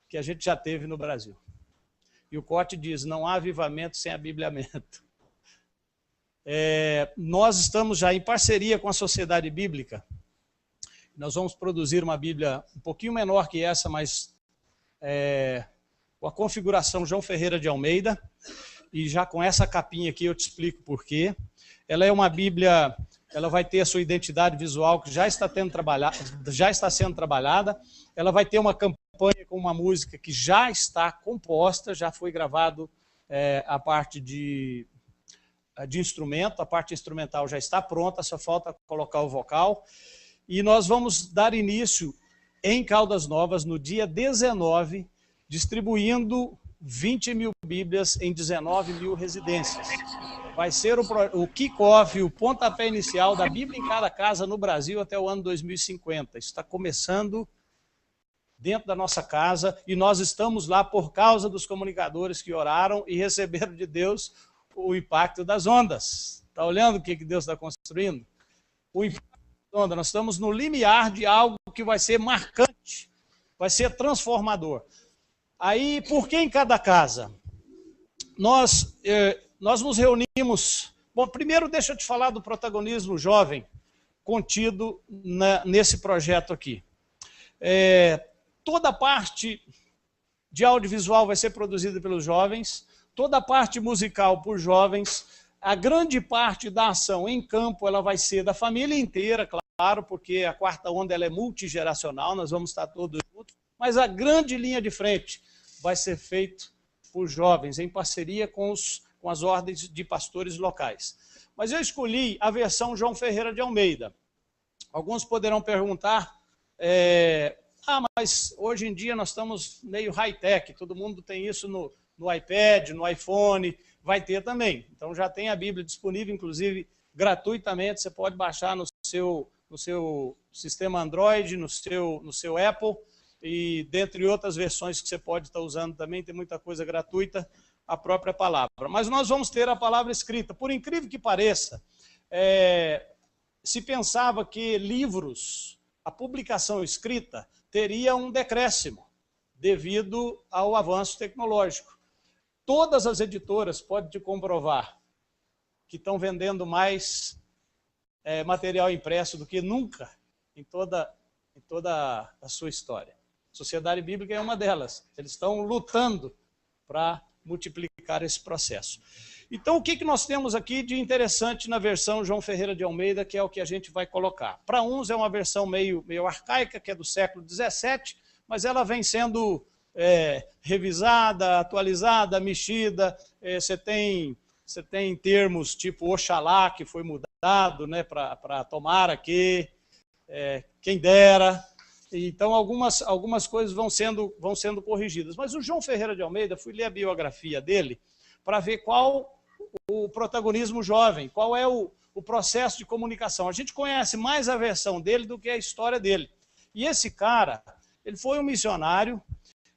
que a gente já teve no Brasil. E o Cote diz, não há avivamento sem abibliamento. Nós estamos já em parceria com a Sociedade Bíblica. Nós vamos produzir uma Bíblia um pouquinho menor que essa, mas com a configuração João Ferreira de Almeida. E já com essa capinha aqui eu te explico por quê. Ela é uma Bíblia, ela vai ter a sua identidade visual que já está sendo trabalhada. Ela vai ter uma campanha com uma música que já está composta, já foi gravado a parte de instrumento, a parte instrumental já está pronta, só falta colocar o vocal. E nós vamos dar início em Caldas Novas no dia 19, distribuindo 20 mil Bíblias em 19 mil residências. Vai ser o kick-off, o pontapé inicial da Bíblia em cada casa no Brasil até o ano 2050. Isso está começando dentro da nossa casa e nós estamos lá por causa dos comunicadores que oraram e receberam de Deus o impacto das ondas. Está olhando o que Deus está construindo? O impacto das ondas. Nós estamos no limiar de algo que vai ser marcante, vai ser transformador. Aí, por que em cada casa? Nós nos reunimos... Bom, primeiro deixa eu te falar do protagonismo jovem contido nesse projeto aqui. Toda a parte de audiovisual vai ser produzida pelos jovens, toda a parte musical por jovens, a grande parte da ação em campo ela vai ser da família inteira, claro, porque a quarta onda ela é multigeracional, nós vamos estar todos juntos, mas a grande linha de frente vai ser feito por jovens, em parceria com as ordens de pastores locais. Mas eu escolhi a versão João Ferreira de Almeida. Alguns poderão perguntar, mas hoje em dia nós estamos meio high-tech, todo mundo tem isso no iPad, no iPhone, vai ter também. Então já tem a Bíblia disponível, inclusive gratuitamente, você pode baixar no seu sistema Android, no seu Apple, e dentre outras versões que você pode estar usando também, tem muita coisa gratuita, a própria palavra. Mas nós vamos ter a palavra escrita. Por incrível que pareça, se pensava que livros, a publicação escrita, teria um decréscimo devido ao avanço tecnológico. Todas as editoras podem te comprovar que estão vendendo mais material impresso do que nunca em toda a sua história. A Sociedade Bíblica é uma delas. Eles estão lutando para multiplicar esse processo. Então, o que nós temos aqui de interessante na versão João Ferreira de Almeida, que é o que a gente vai colocar? Para uns é uma versão meio arcaica, que é do século XVII, mas ela vem sendo revisada, atualizada, mexida. Você tem termos tipo Oxalá, que foi mudado, né, para tomara que, quem dera. Então, algumas coisas vão sendo corrigidas. Mas o João Ferreira de Almeida, fui ler a biografia dele para ver qual o protagonismo jovem, qual é o processo de comunicação. A gente conhece mais a versão dele do que a história dele. E esse cara, ele foi um missionário,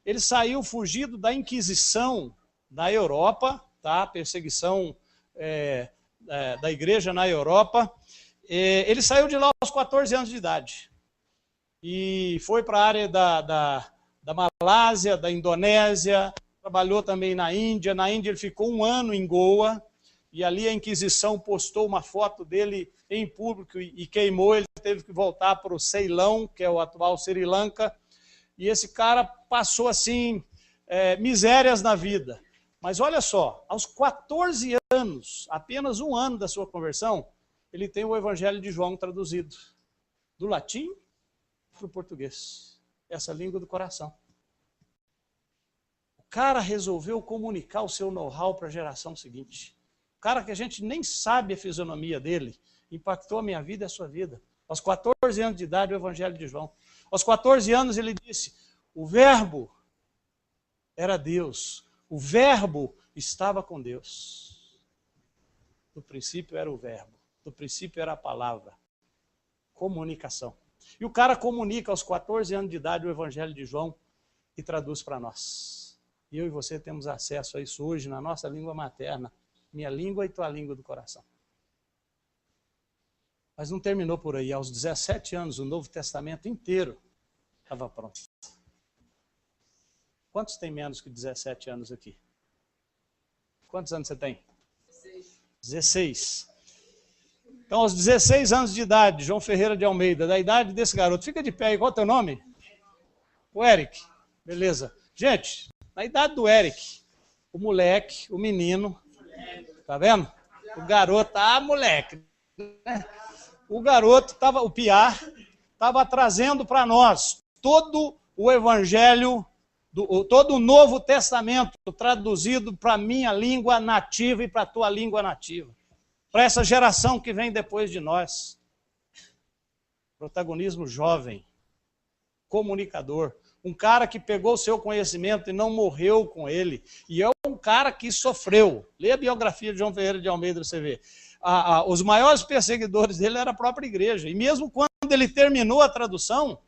ele saiu fugido da Inquisição na Europa, tá? Perseguição da igreja na Europa. Ele saiu de lá aos 14 anos de idade. E foi para a área da Malásia, da Indonésia, trabalhou também na Índia. Na Índia ele ficou 1 ano em Goa, e ali a Inquisição postou uma foto dele em público e queimou. Ele teve que voltar para o Ceilão, que é o atual Sri Lanka, e esse cara passou assim, misérias na vida. Mas olha só, aos 14 anos, apenas 1 ano da sua conversão, ele tem o Evangelho de João traduzido do latim para o português, essa língua do coração. O cara resolveu comunicar o seu know-how para a geração seguinte. O cara que a gente nem sabe a fisionomia dele, impactou a minha vida e a sua vida. Aos 14 anos de idade, o Evangelho de João. Aos 14 anos ele disse, o verbo era Deus, o verbo estava com Deus. No princípio era o verbo, no princípio era a palavra. Comunicação. E o cara comunica aos 14 anos de idade o Evangelho de João e traduz para nós. E eu e você temos acesso a isso hoje na nossa língua materna, minha língua e tua língua do coração. Mas não terminou por aí. Aos 17 anos, o Novo Testamento inteiro estava pronto. Quantos tem menos que 17 anos aqui? Quantos anos você tem? 16. Então, aos 16 anos de idade, João Ferreira de Almeida, da idade desse garoto, fica de pé aí, qual é o teu nome? O Eric. Beleza. Gente, na idade do Eric, o moleque, o menino, tá vendo? O garoto, moleque, né? O garoto, o Piá, estava trazendo para nós todo o Evangelho, todo o Novo Testamento traduzido para a minha língua nativa e para a tua língua nativa. Para essa geração que vem depois de nós. Protagonismo jovem, comunicador, um cara que pegou o seu conhecimento e não morreu com ele, e é um cara que sofreu. Lê a biografia de João Ferreira de Almeida, você vê. Os maiores perseguidores dele era a própria igreja, e mesmo quando ele terminou a tradução,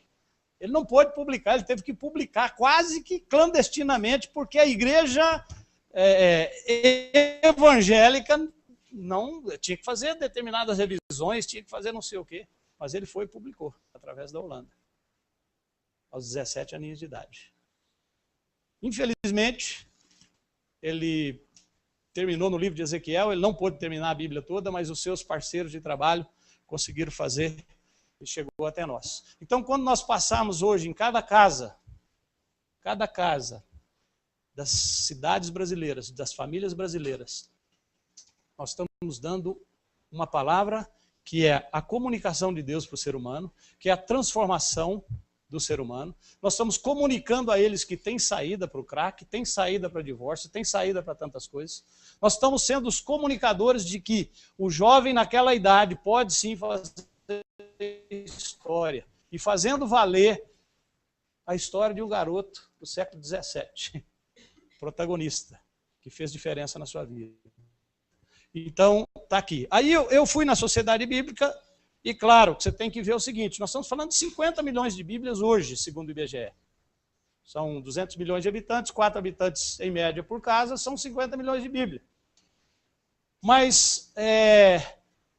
ele não pôde publicar, ele teve que publicar quase que clandestinamente, porque a igreja evangélica não tinha que fazer determinadas revisões, tinha que fazer não sei o quê, mas ele foi e publicou, através da Holanda, aos 17 aninhos de idade. Infelizmente, ele terminou no livro de Ezequiel, ele não pôde terminar a Bíblia toda, mas os seus parceiros de trabalho conseguiram fazer e chegou até nós. Então, quando nós passamos hoje em cada casa das cidades brasileiras, das famílias brasileiras, nós estamos dando uma palavra que é a comunicação de Deus para o ser humano, que é a transformação do ser humano. Nós estamos comunicando a eles que tem saída para o crack, tem saída para divórcio, tem saída para tantas coisas. Nós estamos sendo os comunicadores de que o jovem naquela idade pode sim fazer história. E fazendo valer a história de um garoto do século XVII, protagonista, que fez diferença na sua vida. Então, está aqui. Aí eu fui na Sociedade Bíblica e, claro, você tem que ver o seguinte, nós estamos falando de 50 milhões de Bíblias hoje, segundo o IBGE. São 200 milhões de habitantes, 4 habitantes em média por casa, são 50 milhões de Bíblia. Mas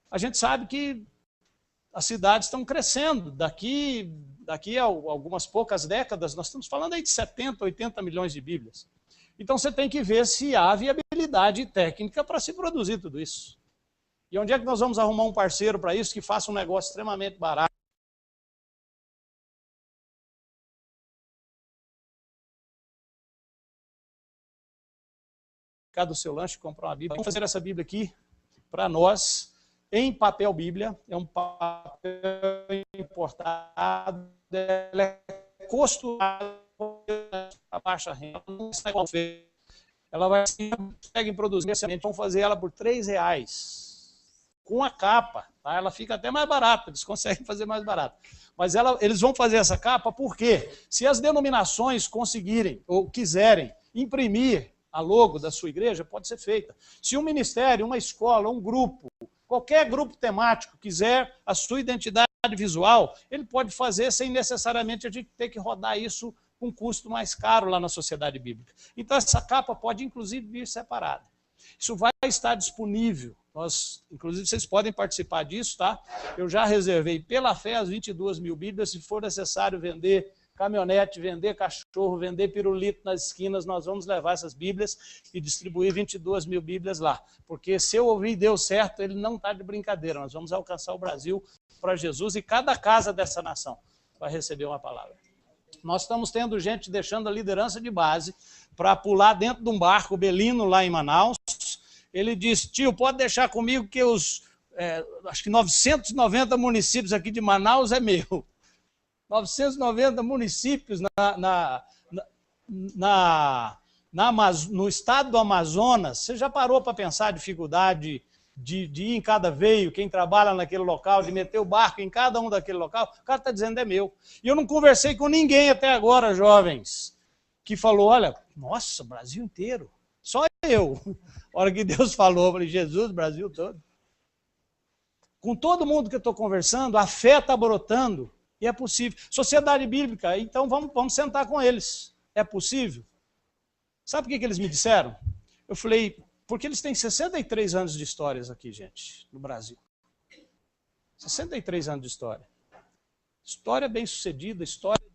a gente sabe que as cidades estão crescendo. Daqui a algumas poucas décadas, nós estamos falando aí de 70, 80 milhões de Bíblias. Então você tem que ver se há viabilidade técnica para se produzir tudo isso. E onde é que nós vamos arrumar um parceiro para isso que faça um negócio extremamente barato? Do seu lanche, comprar uma Bíblia. Vamos fazer essa Bíblia aqui para nós, em papel Bíblia. É um papel importado, ela é costurada a baixa renda. Ela vai conseguem produzir, vão fazer ela por R$3. Com a capa, tá? Ela fica até mais barata, eles conseguem fazer mais barato. Mas eles vão fazer essa capa porque, se as denominações conseguirem ou quiserem imprimir a logo da sua igreja, pode ser feita. Se um ministério, uma escola, um grupo, qualquer grupo temático quiser a sua identidade visual, ele pode fazer sem necessariamente a gente ter que rodar isso com um custo mais caro lá na Sociedade Bíblica. Então essa capa pode inclusive vir separada. Isso vai estar disponível. Inclusive, vocês podem participar disso, tá? Eu já reservei pela fé as 22 mil Bíblias. Se for necessário vender caminhonete, vender cachorro, vender pirulito nas esquinas, nós vamos levar essas Bíblias e distribuir 22 mil Bíblias lá. Porque se eu ouvir deu certo, ele não está de brincadeira. Nós vamos alcançar o Brasil para Jesus e cada casa dessa nação vai receber uma palavra. Nós estamos tendo gente deixando a liderança de base para pular dentro de um barco, Belino, lá em Manaus. Ele disse, tio, pode deixar comigo que acho que 990 municípios aqui de Manaus é meu. 990 municípios no estado do Amazonas. Você já parou para pensar a dificuldade de ir em cada veio, quem trabalha naquele local, de meter o barco em cada um daquele local? O cara está dizendo é meu. E eu não conversei com ninguém até agora, jovens, que falou, olha, nossa, Brasil inteiro. Só eu. A hora que Deus falou, eu falei, Jesus, Brasil todo. Com todo mundo que eu estou conversando, a fé está brotando. E é possível. Sociedade Bíblica, então vamos sentar com eles. É possível? Sabe o que eles me disseram? Eu falei, porque eles têm 63 anos de histórias aqui, gente, no Brasil. 63 anos de história. História bem sucedida, história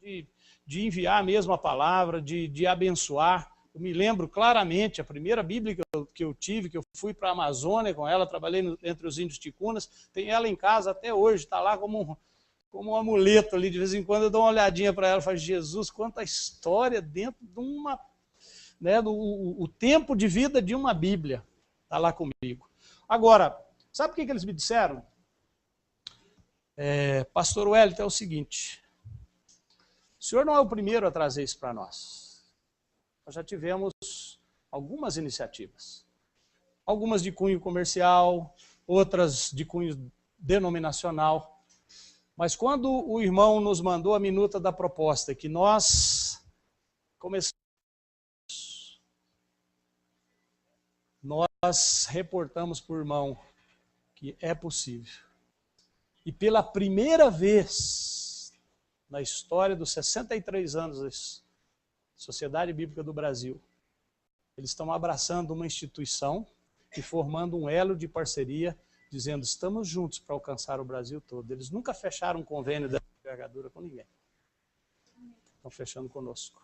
de enviar mesmo a palavra, de abençoar. Eu me lembro claramente, a primeira Bíblia que eu tive, que eu fui para a Amazônia com ela, trabalhei entre os índios ticunas, tem ela em casa até hoje, está lá como um amuleto ali, de vez em quando eu dou uma olhadinha para ela e falo, Jesus, quanta história dentro de uma, né, o tempo de vida de uma Bíblia, está lá comigo. Agora, sabe o que eles me disseram? Pastor Wellington, é o seguinte, o senhor não é o primeiro a trazer isso para nós. Nós já tivemos algumas iniciativas, algumas de cunho comercial, outras de cunho denominacional. Mas quando o irmão nos mandou a minuta da proposta, que nós começamos, nós reportamos para o irmão que é possível. E pela primeira vez na história dos 63 anos da Sociedade Bíblica do Brasil, eles estão abraçando uma instituição e formando um elo de parceria, dizendo, estamos juntos para alcançar o Brasil todo. Eles nunca fecharam um convênio dessa envergadura com ninguém. Estão fechando conosco.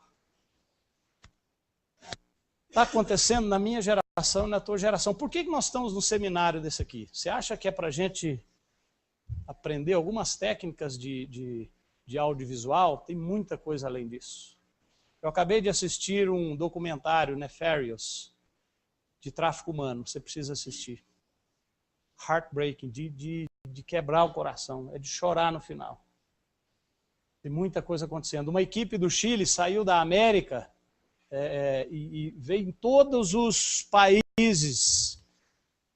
Está acontecendo na minha geração e na tua geração. Por que nós estamos no seminário desse aqui? Você acha que é para a gente aprender algumas técnicas de audiovisual? Tem muita coisa além disso. Eu acabei de assistir um documentário, Nefarious, de tráfico humano. Você precisa assistir. Heartbreaking, de quebrar o coração, é de chorar no final. Tem muita coisa acontecendo. Uma equipe do Chile saiu da América e veio em todos os países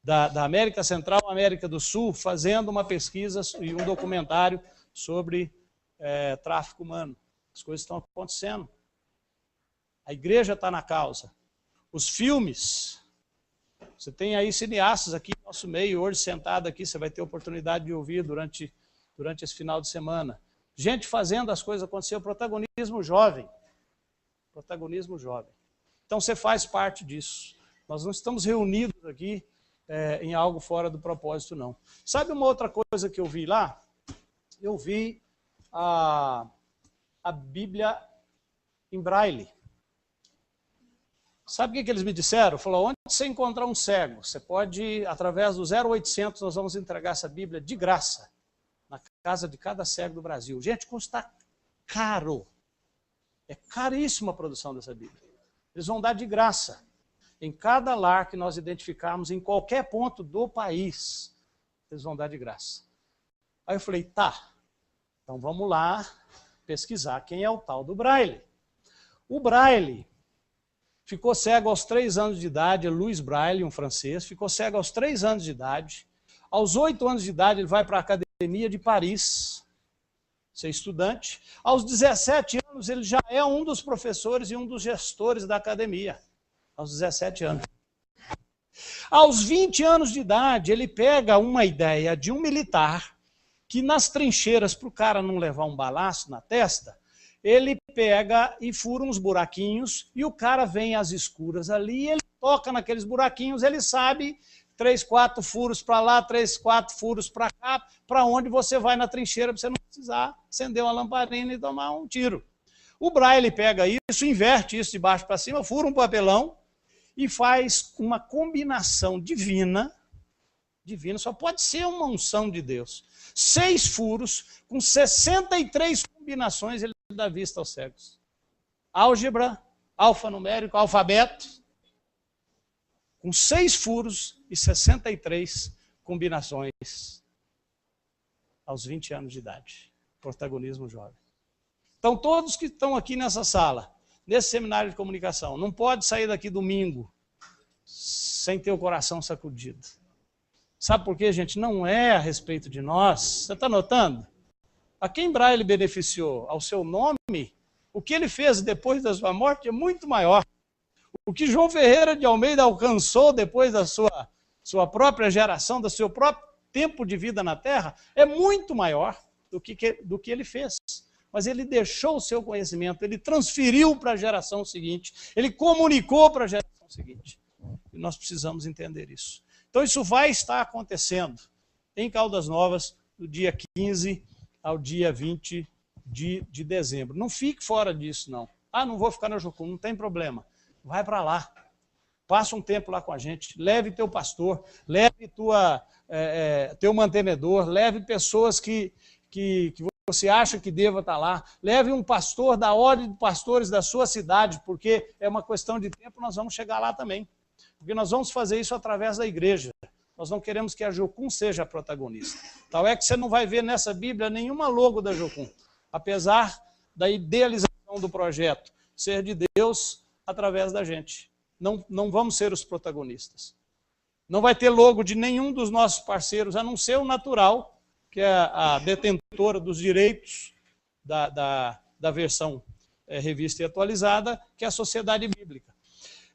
da América Central, América do Sul, fazendo uma pesquisa e um documentário sobre tráfico humano. As coisas estão acontecendo. A igreja está na causa. Os filmes... Você tem aí cineastas aqui no nosso meio, hoje sentado aqui, você vai ter oportunidade de ouvir durante esse final de semana. Gente fazendo as coisas acontecer, protagonismo jovem. Protagonismo jovem. Então você faz parte disso. Nós não estamos reunidos aqui em algo fora do propósito, não. Sabe uma outra coisa que eu vi lá? Eu vi a Bíblia em braille. Sabe o que eles me disseram? Falou, onde você encontrar um cego, você pode, através do 0800, nós vamos entregar essa Bíblia de graça, na casa de cada cego do Brasil. Gente, custa caro. É caríssima a produção dessa Bíblia. Eles vão dar de graça. Em cada lar que nós identificarmos, em qualquer ponto do país, eles vão dar de graça. Aí eu falei, tá, então vamos lá pesquisar quem é o tal do Braille. O Braille... ficou cego aos 3 anos de idade, é Louis Braille, um francês, ficou cego aos 3 anos de idade. Aos 8 anos de idade, ele vai para a Academia de Paris, ser estudante. Aos 17 anos, ele já é um dos professores e um dos gestores da academia. Aos 17 anos. Aos 20 anos de idade, ele pega uma ideia de um militar que nas trincheiras, para o cara não levar um balaço na testa, ele pega e fura uns buraquinhos e o cara vem às escuras ali, ele toca naqueles buraquinhos, ele sabe 3, 4 furos para lá, 3, 4 furos para cá, para onde você vai na trincheira, para você não precisar acender uma lamparina e tomar um tiro. O Braille pega isso, inverte isso de baixo para cima, fura um papelão e faz uma combinação divina, só pode ser uma unção de Deus. 6 furos, com 63 combinações, ele dá vista aos cegos. Álgebra, alfanumérico, alfabeto, com 6 furos e 63 combinações aos 20 anos de idade. Protagonismo jovem. Então, todos que estão aqui nessa sala, nesse seminário de comunicação, não pode sair daqui domingo sem ter o coração sacudido. Sabe por quê, gente? Não é a respeito de nós. Você está notando? A quem Braille beneficiou? Ao seu nome? O que ele fez depois da sua morte é muito maior. O que João Ferreira de Almeida alcançou depois da sua própria geração, do seu próprio tempo de vida na Terra, é muito maior do que ele fez. Mas ele deixou o seu conhecimento, ele transferiu para a geração seguinte, ele comunicou para a geração seguinte. E nós precisamos entender isso. Então isso vai estar acontecendo em Caldas Novas, do dia 15 ao dia 20 de dezembro. Não fique fora disso, não. Ah, não vou ficar na Jocum, não tem problema. Vai para lá. Passa um tempo lá com a gente. Leve teu pastor, leve teu mantenedor, leve pessoas que você acha que deva estar lá. Leve um pastor da ordem de pastores da sua cidade, porque é uma questão de tempo, nós vamos chegar lá também. Porque nós vamos fazer isso através da igreja. Nós não queremos que a Jocum seja a protagonista. Tal é que você não vai ver nessa Bíblia nenhuma logo da Jocum, apesar da idealização do projeto ser de Deus através da gente. Não vamos ser os protagonistas. Não vai ter logo de nenhum dos nossos parceiros, a não ser o Natural, que é a detentora dos direitos da versão revista e atualizada, que é a Sociedade Bíblica.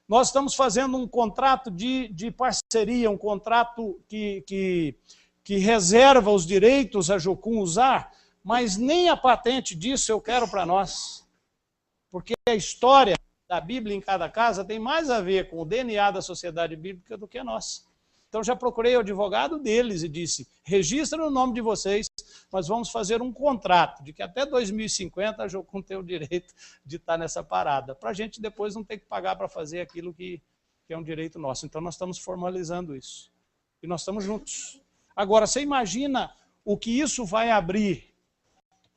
Nós estamos fazendo um contrato de parceria, um contrato que reserva os direitos a Jocum usar, mas nem a patente disso eu quero para nós. Porque a história da Bíblia em cada casa tem mais a ver com o DNA da Sociedade Bíblica do que a nossa. Então já procurei o advogado deles e disse, registra o nome de vocês, mas vamos fazer um contrato de que até 2050 a Jocum tem o direito de estar nessa parada, para a gente depois não ter que pagar para fazer aquilo que é um direito nosso. Então nós estamos formalizando isso. E nós estamos juntos. Agora, você imagina o que isso vai abrir?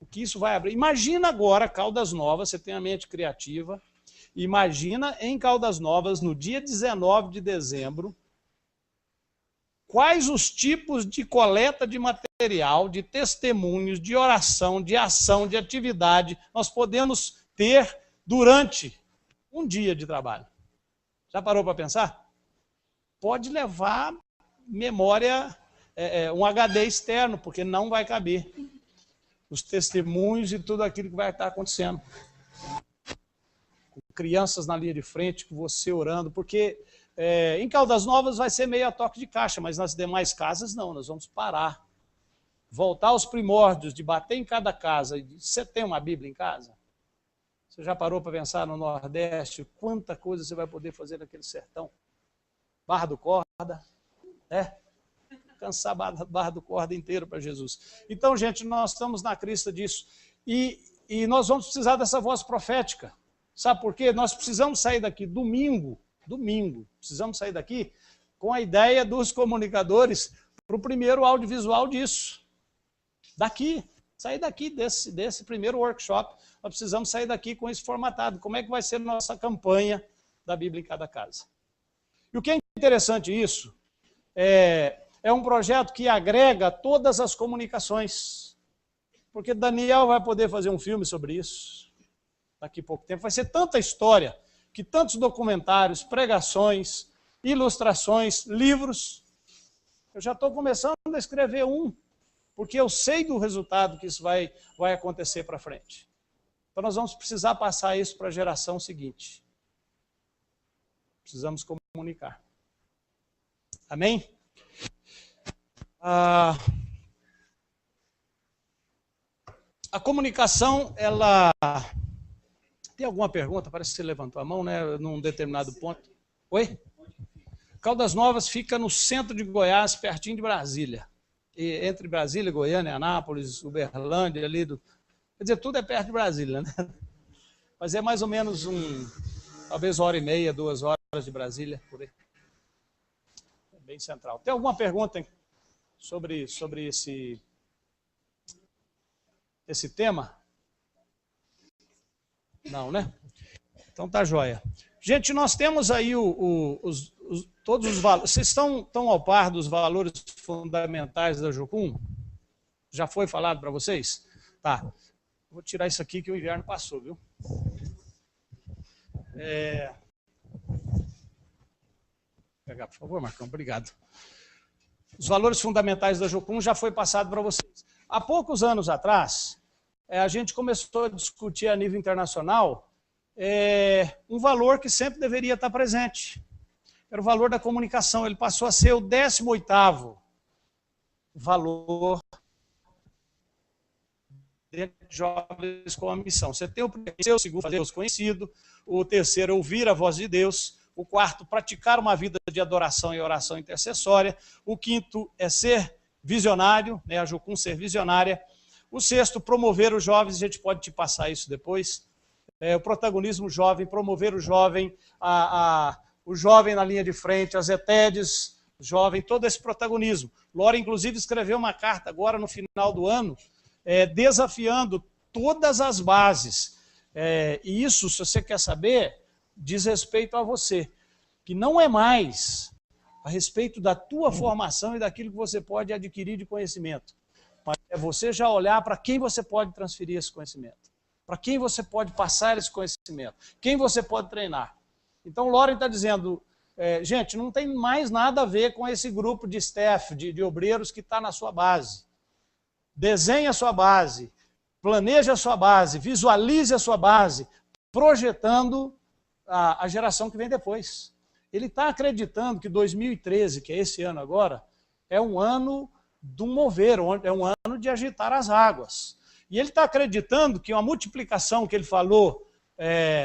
O que isso vai abrir? Imagina agora Caldas Novas, você tem a mente criativa, imagina em Caldas Novas, no dia 19 de dezembro, quais os tipos de coleta de material, de testemunhos, de oração, de ação, de atividade nós podemos ter durante um dia de trabalho. Já parou para pensar? Pode levar memória, um HD externo, porque não vai caber os testemunhos e tudo aquilo que vai estar acontecendo. Com crianças na linha de frente, com você orando, porque em Caldas Novas vai ser meio a toque de caixa, mas nas demais casas não, nós vamos parar. Voltar aos primórdios, de bater em cada casa. Você tem uma Bíblia em casa? Você já parou para pensar no Nordeste, quanta coisa você vai poder fazer naquele sertão? Barra do Corda, cansar Barra do Corda inteiro para Jesus. Então, gente, nós estamos na crista disso. E nós vamos precisar dessa voz profética. Sabe por quê? Nós precisamos sair daqui domingo, precisamos sair daqui com a ideia dos comunicadores para o primeiro audiovisual disso. Sair daqui desse primeiro workshop, nós precisamos sair daqui com isso formatado. Como é que vai ser a nossa campanha da Bíblia em cada casa? E o que é interessante isso, é um projeto que agrega todas as comunicações. Porque Daniel vai poder fazer um filme sobre isso daqui a pouco tempo. Vai ser tanta história, que tantos documentários, pregações, ilustrações, livros. Eu já estou começando a escrever um, porque eu sei do resultado que isso vai acontecer para frente. Então nós vamos precisar passar isso para a geração seguinte. Precisamos comunicar. Amém? A comunicação, ela... Tem alguma pergunta? Parece que você levantou a mão, né? Num determinado ponto. Oi? Caldas Novas fica no centro de Goiás, pertinho de Brasília. E entre Brasília, Goiânia, Anápolis, Uberlândia, quer dizer, tudo é perto de Brasília, né? Mas é mais ou menos talvez 1h30, 2 horas de Brasília, por aí. É bem central. Tem alguma pergunta sobre esse tema? Não, né? Então tá joia. Gente, nós temos aí todos os valores. Vocês estão ao par dos valores fundamentais da Jocum? Já foi falado para vocês? Tá. Vou tirar isso aqui que o inverno passou, viu? Pegar, por favor, Marcão, obrigado. Os valores fundamentais da Jocum já foi passado para vocês. Há poucos anos atrás, a gente começou a discutir a nível internacional um valor que sempre deveria estar presente. Era o valor da comunicação. Ele passou a ser o 18º valor de jovens com a missão. Você tem o primeiro, o segundo, fazer Deus conhecido, o terceiro, ouvir a voz de Deus, o quarto, praticar uma vida de adoração e oração intercessória, o quinto é ser visionário, né, a Jocum ser visionária, o sexto, promover os jovens, a gente pode te passar isso depois, o protagonismo jovem, promover o jovem, o jovem na linha de frente, as ETEDs, jovem, todo esse protagonismo. Lora, inclusive, escreveu uma carta agora no final do ano, desafiando todas as bases. E isso, se você quer saber, diz respeito a você, que não é mais a respeito da tua formação e daquilo que você pode adquirir de conhecimento, mas é você já olhar para quem você pode transferir esse conhecimento, para quem você pode passar esse conhecimento, quem você pode treinar. Então, Loren está dizendo, gente, não tem mais nada a ver com esse grupo de staff, de obreiros que está na sua base. Desenhe a sua base, planeje a sua base, visualize a sua base, projetando a geração que vem depois. Ele está acreditando que 2013, que é esse ano agora, é um ano do mover, é um ano de agitar as águas. E ele está acreditando que uma multiplicação que ele falou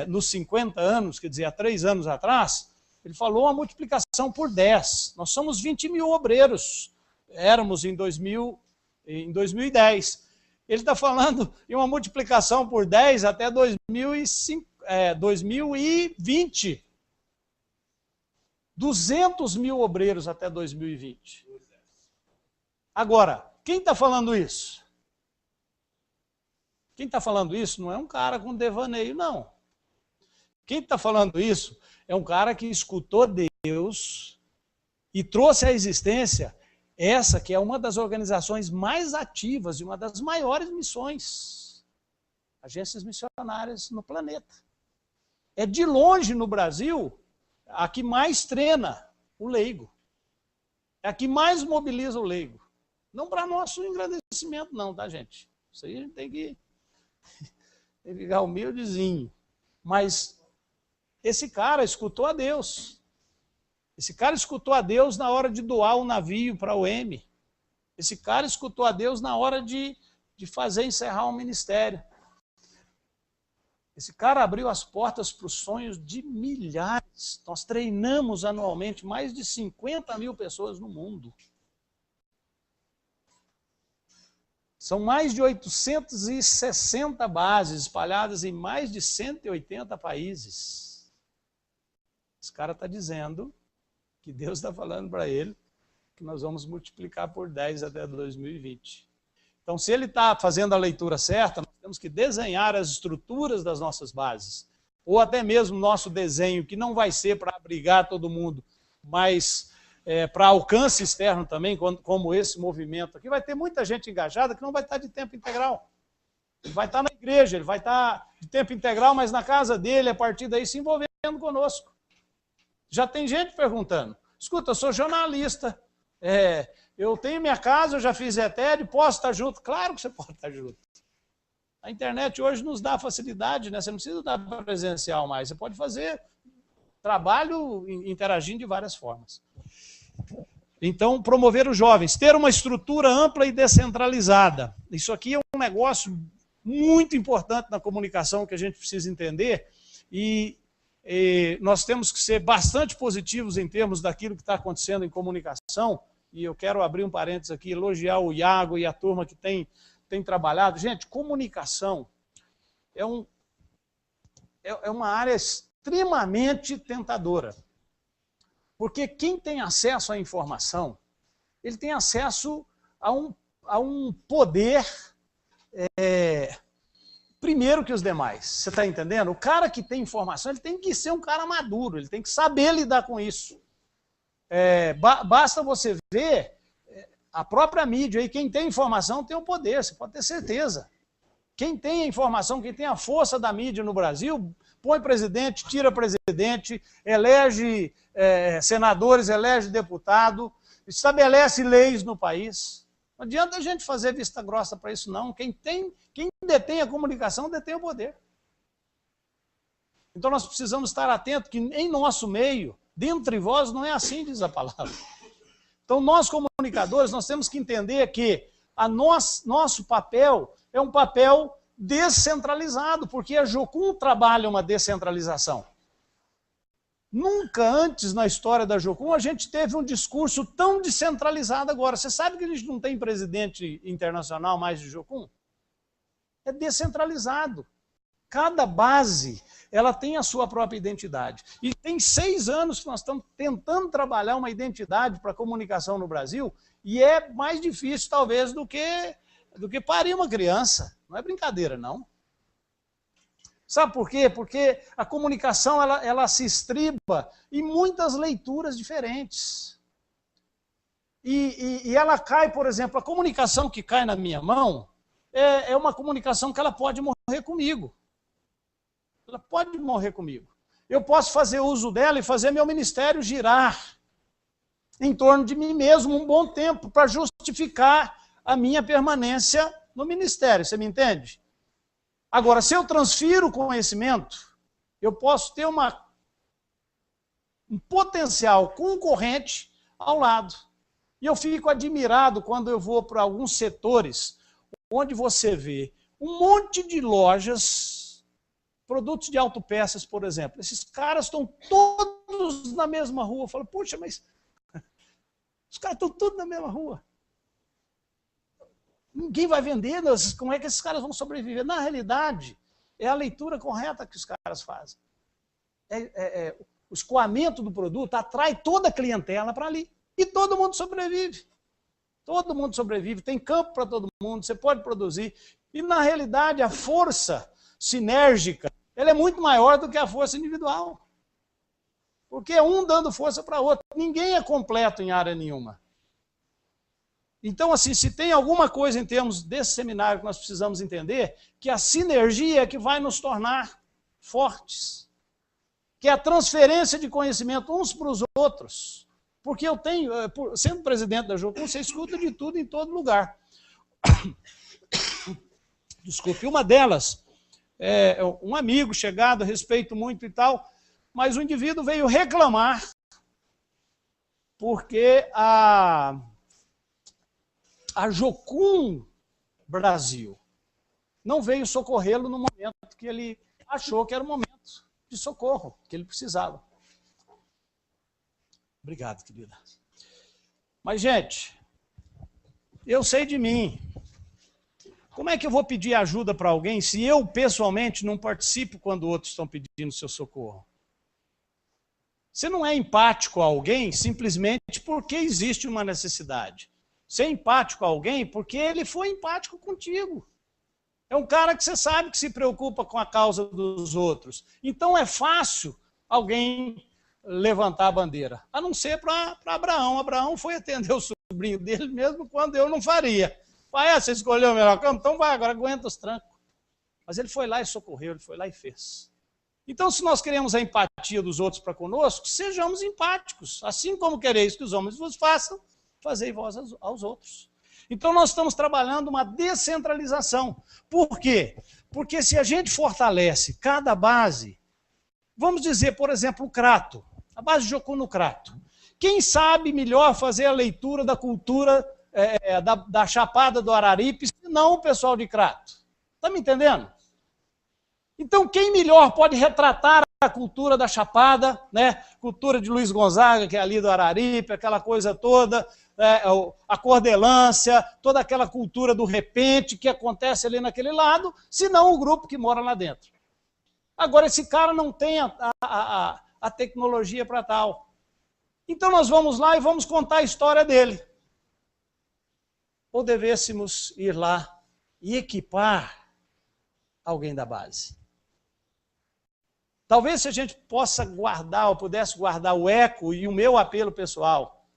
nos 50 anos, quer dizer, há 3 anos atrás, ele falou uma multiplicação por 10. Nós somos 20 mil obreiros, éramos em 2010. Ele está falando em uma multiplicação por 10 até 2020. 200 mil obreiros até 2020. Agora, quem está falando isso? Quem está falando isso não é um cara com devaneio, não. Quem está falando isso é um cara que escutou Deus e trouxe à existência essa que é uma das organizações mais ativas e uma das maiores missões, agências missionárias no planeta. É de longe no Brasil a que mais treina o leigo, é a que mais mobiliza o leigo. Não para nosso engrandecimento não, tá, gente? Isso aí a gente tem que ficar humildezinho. Mas esse cara escutou a Deus. Esse cara escutou a Deus na hora de doar o navio para o M. Esse cara escutou a Deus na hora de fazer encerrar um ministério. Esse cara abriu as portas para os sonhos de milhares. Nós treinamos anualmente mais de 50 mil pessoas no mundo. São mais de 860 bases espalhadas em mais de 180 países. Esse cara está dizendo que Deus está falando para ele que nós vamos multiplicar por 10 até 2020. Então, se ele está fazendo a leitura certa, nós temos que desenhar as estruturas das nossas bases. Ou até mesmo nosso desenho, que não vai ser para abrigar todo mundo, mas para alcance externo também, como esse movimento aqui. Vai ter muita gente engajada que não vai estar de tempo integral. Ele vai estar na igreja, ele vai estar de tempo integral, mas na casa dele, a partir daí, se envolvendo conosco. Já tem gente perguntando, escuta, eu sou jornalista, eu tenho minha casa, eu já fiz ETED, posso estar junto? Claro que você pode estar junto. A internet hoje nos dá facilidade, né? Você não precisa estar presencial mais, você pode fazer trabalho interagindo de várias formas. Então, promover os jovens, ter uma estrutura ampla e descentralizada. Isso aqui é um negócio muito importante na comunicação que a gente precisa entender e nós temos que ser bastante positivos em termos daquilo que está acontecendo em comunicação, e eu quero abrir um parênteses aqui, elogiar o Iago e a turma que tem trabalhado. Gente, comunicação é é uma área extremamente tentadora. Porque quem tem acesso à informação, ele tem acesso a um poder primeiro que os demais. Você está entendendo? O cara que tem informação, ele tem que ser um cara maduro, ele tem que saber lidar com isso. Basta você ver a própria mídia, aí, quem tem informação tem o poder, você pode ter certeza. Quem tem a informação, quem tem a força da mídia no Brasil, põe presidente, tira presidente, elege senadores, elege deputado, estabelece leis no país. Não adianta a gente fazer vista grossa para isso, não. Quem detém a comunicação, detém o poder. Então nós precisamos estar atentos que em nosso meio, dentre vós, não é assim, diz a palavra. Então nós, comunicadores, nós temos que entender que nosso papel é um papel descentralizado, porque a Jocum trabalha uma descentralização. Nunca antes na história da Jocum a gente teve um discurso tão descentralizado agora. Você sabe que a gente não tem presidente internacional mais de Jocum? É descentralizado. Cada base, ela tem a sua própria identidade. E tem 6 anos que nós estamos tentando trabalhar uma identidade para a comunicação no Brasil, e é mais difícil, talvez, do que parir uma criança. Não é brincadeira, não. Sabe por quê? Porque a comunicação ela se estriba em muitas leituras diferentes. E ela cai, por exemplo, a comunicação que cai na minha mão é uma comunicação que ela pode morrer comigo. Ela pode morrer comigo. Eu posso fazer uso dela e fazer meu ministério girar em torno de mim mesmo um bom tempo para justificar a minha permanência no ministério. Você me entende? Agora, se eu transfiro o conhecimento, eu posso ter um potencial concorrente ao lado. E eu fico admirado quando eu vou para alguns setores onde você vê um monte de lojas, produtos de autopeças, por exemplo. Esses caras estão todos na mesma rua. Eu falo, puxa, mas os caras estão todos na mesma rua. Ninguém vai vender, como é que esses caras vão sobreviver? Na realidade, é a leitura correta que os caras fazem. O escoamento do produto atrai toda a clientela para ali. E todo mundo sobrevive. Todo mundo sobrevive, tem campo para todo mundo, você pode produzir. E, na realidade, a força sinérgica ela é muito maior do que a força individual. Porque é um dando força para o outro. Ninguém é completo em área nenhuma. Então, assim, se tem alguma coisa em termos desse seminário que nós precisamos entender, que a sinergia é que vai nos tornar fortes. Que é a transferência de conhecimento uns para os outros. Porque eu tenho, sendo presidente da Jocum, você escuta de tudo em todo lugar. Desculpe, uma delas, um amigo chegado, respeito muito e tal, mas o indivíduo veio reclamar porque a Jocum Brasil não veio socorrê-lo no momento que ele achou que era o momento de socorro, que ele precisava. Obrigado, querida. Mas, gente, eu sei de mim. Como é que eu vou pedir ajuda para alguém se eu, pessoalmente, não participo quando outros estão pedindo seu socorro? Você não é empático a alguém simplesmente porque existe uma necessidade. Você é empático a alguém porque ele foi empático contigo. É um cara que você sabe que se preocupa com a causa dos outros. Então é fácil alguém levantar a bandeira. A não ser para Abraão. Abraão foi atender o sobrinho dele mesmo quando eu não faria. Vai, você escolheu o melhor campo? Então vai, agora aguenta os trancos. Mas ele foi lá e socorreu, ele foi lá e fez. Então, se nós queremos a empatia dos outros para conosco, sejamos empáticos. Assim como quereis que os homens vos façam, fazei vós aos outros. Então, nós estamos trabalhando uma descentralização. Por quê? Porque se a gente fortalece cada base, vamos dizer, por exemplo, o Crato, a base de Jocum no Crato. Quem sabe melhor fazer a leitura da cultura da Chapada do Araripe, se não o pessoal de Crato? Está me entendendo? Então, quem melhor pode retratar a cultura da Chapada, né? Cultura de Luiz Gonzaga, que é ali do Araripe, aquela coisa toda, a cordelância, toda aquela cultura do repente que acontece ali naquele lado, se não o grupo que mora lá dentro. Agora, esse cara não tem a tecnologia para tal. Então, nós vamos lá e vamos contar a história dele. Ou devêssemos ir lá e equipar alguém da base? Talvez se a gente possa guardar, ou pudesse guardar o eco e o meu apelo pessoal,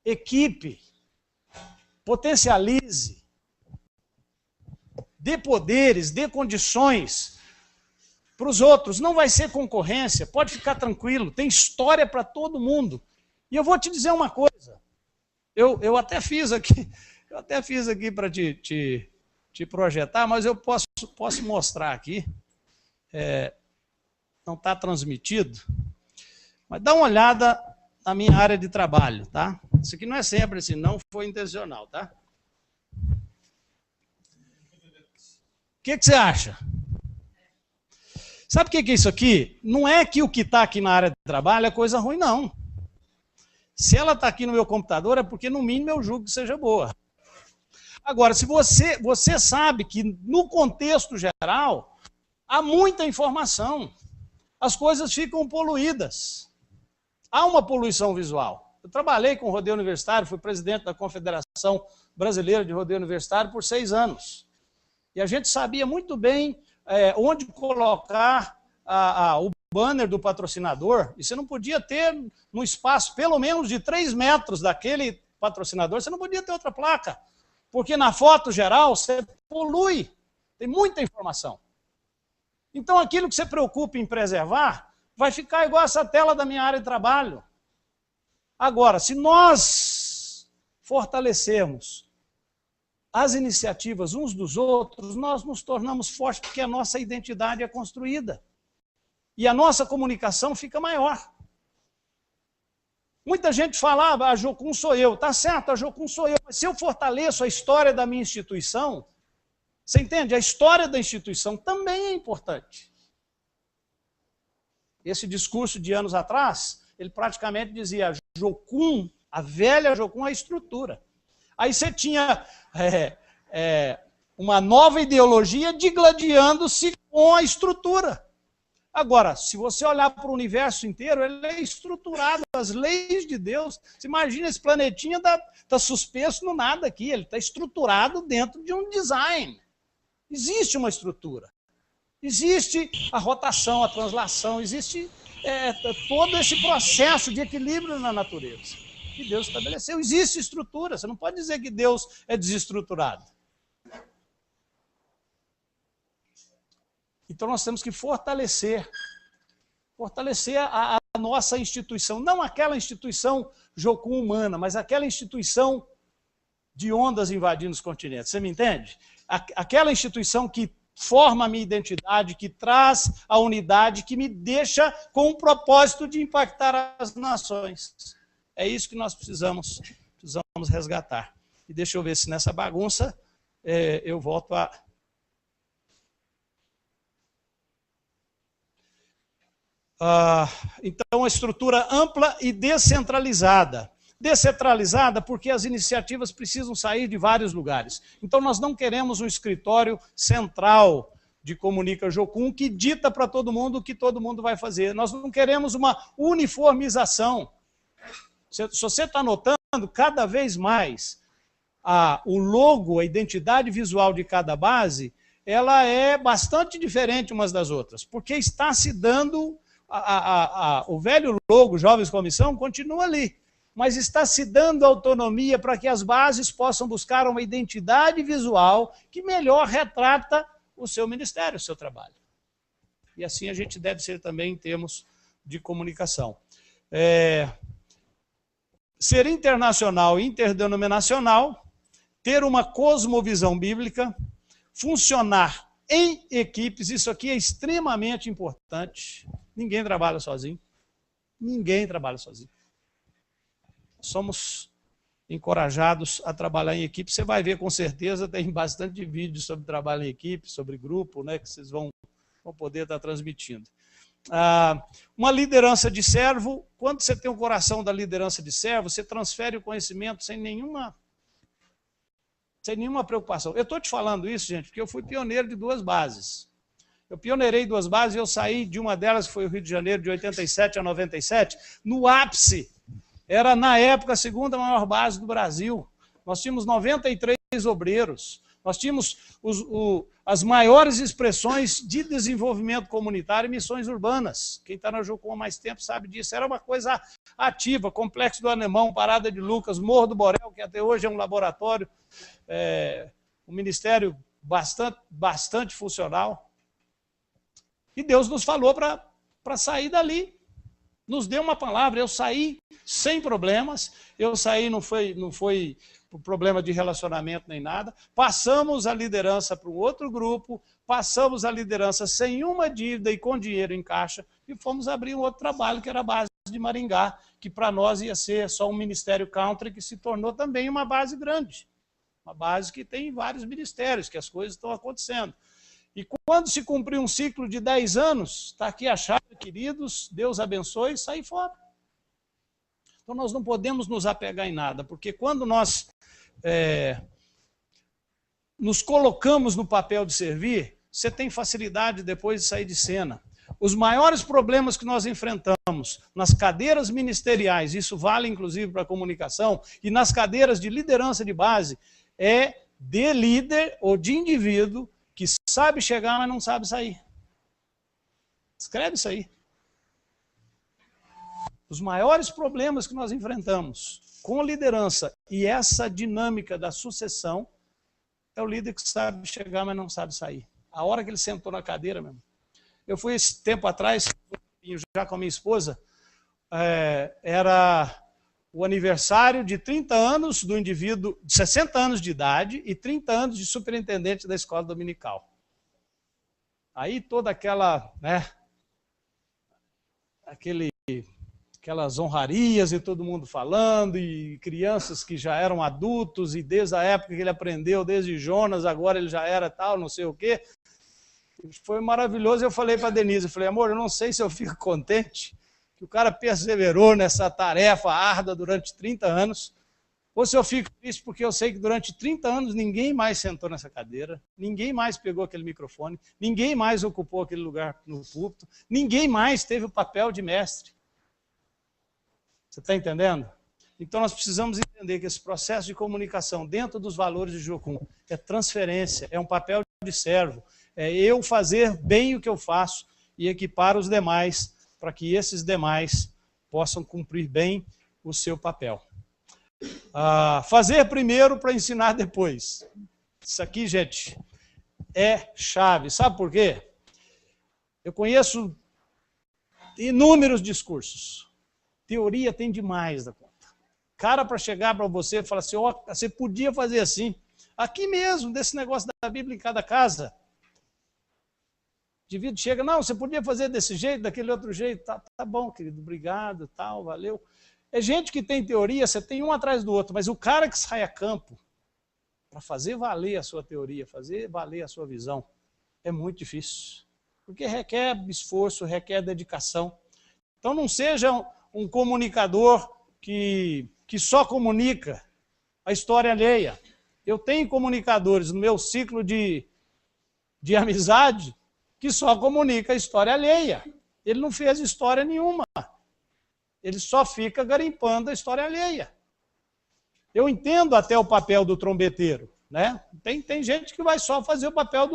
equipe, potencialize, dê poderes, dê condições para os outros. Não vai ser concorrência, pode ficar tranquilo, tem história para todo mundo. E eu vou te dizer uma coisa, eu até fiz aqui para te projetar, mas eu posso mostrar aqui. Não está transmitido, mas dá uma olhada na minha área de trabalho, tá? Isso aqui não é sempre assim, não foi intencional, tá? O que você acha? Sabe o que é isso aqui? Não é que o que está aqui na área de trabalho é coisa ruim, não. Se ela está aqui no meu computador é porque, no mínimo, eu julgo que seja boa. Agora, se você sabe que, no contexto geral, há muita informação, as coisas ficam poluídas. Há uma poluição visual. Eu trabalhei com rodeio universitário, fui presidente da Confederação Brasileira de Rodeio Universitário por 6 anos. E a gente sabia muito bem onde colocar o banner do patrocinador, e você não podia ter no espaço pelo menos de 3 metros daquele patrocinador, você não podia ter outra placa, porque na foto geral você polui, tem muita informação. Então aquilo que você preocupa em preservar, vai ficar igual essa tela da minha área de trabalho. Agora, se nós fortalecermos as iniciativas uns dos outros, nós nos tornamos fortes porque a nossa identidade é construída. E a nossa comunicação fica maior. Muita gente fala, a Jocum sou eu. Tá certo, a Jocum sou eu. Mas se eu fortaleço a história da minha instituição, você entende? A história da instituição também é importante. Esse discurso de anos atrás, ele praticamente dizia, Jocum, a velha Jocum, a estrutura. Aí você tinha uma nova ideologia digladiando-se com a estrutura. Agora, se você olhar para o universo inteiro, ele é estruturado, as leis de Deus. Você imagina, esse planetinha está suspenso no nada aqui, ele está estruturado dentro de um design. Existe uma estrutura. Existe a rotação, a translação, existe todo esse processo de equilíbrio na natureza que Deus estabeleceu. Existe estrutura, você não pode dizer que Deus é desestruturado. Então nós temos que fortalecer a nossa instituição, não aquela instituição Jocum humana, mas aquela instituição de ondas invadindo os continentes. Você me entende? Aquela instituição que forma a minha identidade, que traz a unidade, que me deixa com o propósito de impactar as nações. É isso que nós precisamos resgatar. E deixa eu ver se nessa bagunça eu volto a... Então, a estrutura ampla e descentralizada. Descentralizada porque as iniciativas precisam sair de vários lugares. Então, nós não queremos um escritório central de Comunica Jocum que dita para todo mundo o que todo mundo vai fazer. Nós não queremos uma uniformização. Se você está notando, cada vez mais o logo, a identidade visual de cada base, ela é bastante diferente umas das outras, porque está se dando... o velho logo Jovens com Missão continua ali, mas está se dando autonomia para que as bases possam buscar uma identidade visual que melhor retrata o seu ministério, o seu trabalho. E assim a gente deve ser também em termos de comunicação. Ser internacional e interdenominacional, ter uma cosmovisão bíblica, funcionar em equipes, isso aqui é extremamente importante. Ninguém trabalha sozinho. Ninguém trabalha sozinho. Somos encorajados a trabalhar em equipe. Você vai ver, com certeza, tem bastante vídeo sobre trabalho em equipe, sobre grupo, né, que vocês vão poder estar transmitindo. Uma liderança de servo, quando você tem o coração da liderança de servo, você transfere o conhecimento sem nenhuma preocupação. Eu estou te falando isso, gente, porque eu fui pioneiro de 2 bases. Eu pioneirei 2 bases e eu saí de uma delas, que foi o Rio de Janeiro, de 87 a 97, no ápice. Era, na época, a 2ª maior base do Brasil. Nós tínhamos 93 obreiros. Nós tínhamos as maiores expressões de desenvolvimento comunitário e missões urbanas. Quem está na Jocum há mais tempo sabe disso. Era uma coisa ativa, Complexo do Anemão, Parada de Lucas, Morro do Borel, que até hoje é um laboratório, um ministério bastante funcional. E Deus nos falou para sair dali. Nos deu uma palavra, eu saí sem problemas, eu saí, não foi por problema de relacionamento nem nada, passamos a liderança para um outro grupo, passamos a liderança sem uma dívida e com dinheiro em caixa, e fomos abrir um outro trabalho, que era a base de Maringá, que para nós ia ser só um ministério country, que se tornou também uma base grande, uma base que tem vários ministérios, que as coisas estão acontecendo. E quando se cumprir um ciclo de 10 anos, está aqui a chave, queridos, Deus abençoe, e sair fora. Então nós não podemos nos apegar em nada, porque quando nós nos colocamos no papel de servir, você tem facilidade depois de sair de cena. Os maiores problemas que nós enfrentamos nas cadeiras ministeriais, isso vale inclusive para a comunicação, e nas cadeiras de liderança de base, é de líder ou de indivíduo que sabe chegar, mas não sabe sair. Escreve isso aí. Os maiores problemas que nós enfrentamos com a liderança e essa dinâmica da sucessão é o líder que sabe chegar, mas não sabe sair. A hora que ele sentou na cadeira mesmo. Eu fui esse tempo atrás, já com a minha esposa, era o aniversário de 30 anos do indivíduo, de 60 anos de idade e 30 anos de superintendente da escola dominical. Aí toda aquela, aquelas honrarias e todo mundo falando, e crianças que já eram adultos, e desde a época que ele aprendeu, desde Jonas, agora ele já era tal, não sei o quê. Foi maravilhoso. Eu falei para a Denise, eu falei, amor, eu não sei se eu fico contente que o cara perseverou nessa tarefa árdua durante 30 anos, ou se eu fico triste porque eu sei que durante 30 anos ninguém mais sentou nessa cadeira, ninguém mais pegou aquele microfone, ninguém mais ocupou aquele lugar no púlpito, ninguém mais teve o papel de mestre. Você está entendendo? Então nós precisamos entender que esse processo de comunicação dentro dos valores de Jocum é transferência, é um papel de servo, é eu fazer bem o que eu faço e equipar os demais para que esses demais possam cumprir bem o seu papel. Fazer primeiro para ensinar depois. Isso aqui, gente, é chave. Sabe por quê? Eu conheço inúmeros discursos. Teoria tem demais da conta. Cara para chegar para você e falar assim, você podia fazer assim. Aqui mesmo, desse negócio da Bíblia em cada casa. O indivíduo chega, não, você podia fazer desse jeito, daquele outro jeito. Tá bom, querido, obrigado, tal, valeu. É gente que tem teoria, você tem um atrás do outro, mas o cara que sai a campo para fazer valer a sua teoria, fazer valer a sua visão, é muito difícil. Porque requer esforço, requer dedicação. Então não seja um comunicador que só comunica a história alheia. Eu tenho comunicadores no meu ciclo de amizade que só comunica a história alheia. Ele não fez história nenhuma. Ele só fica garimpando a história alheia. Eu entendo até o papel do trombeteiro, né? Tem gente que vai só fazer o papel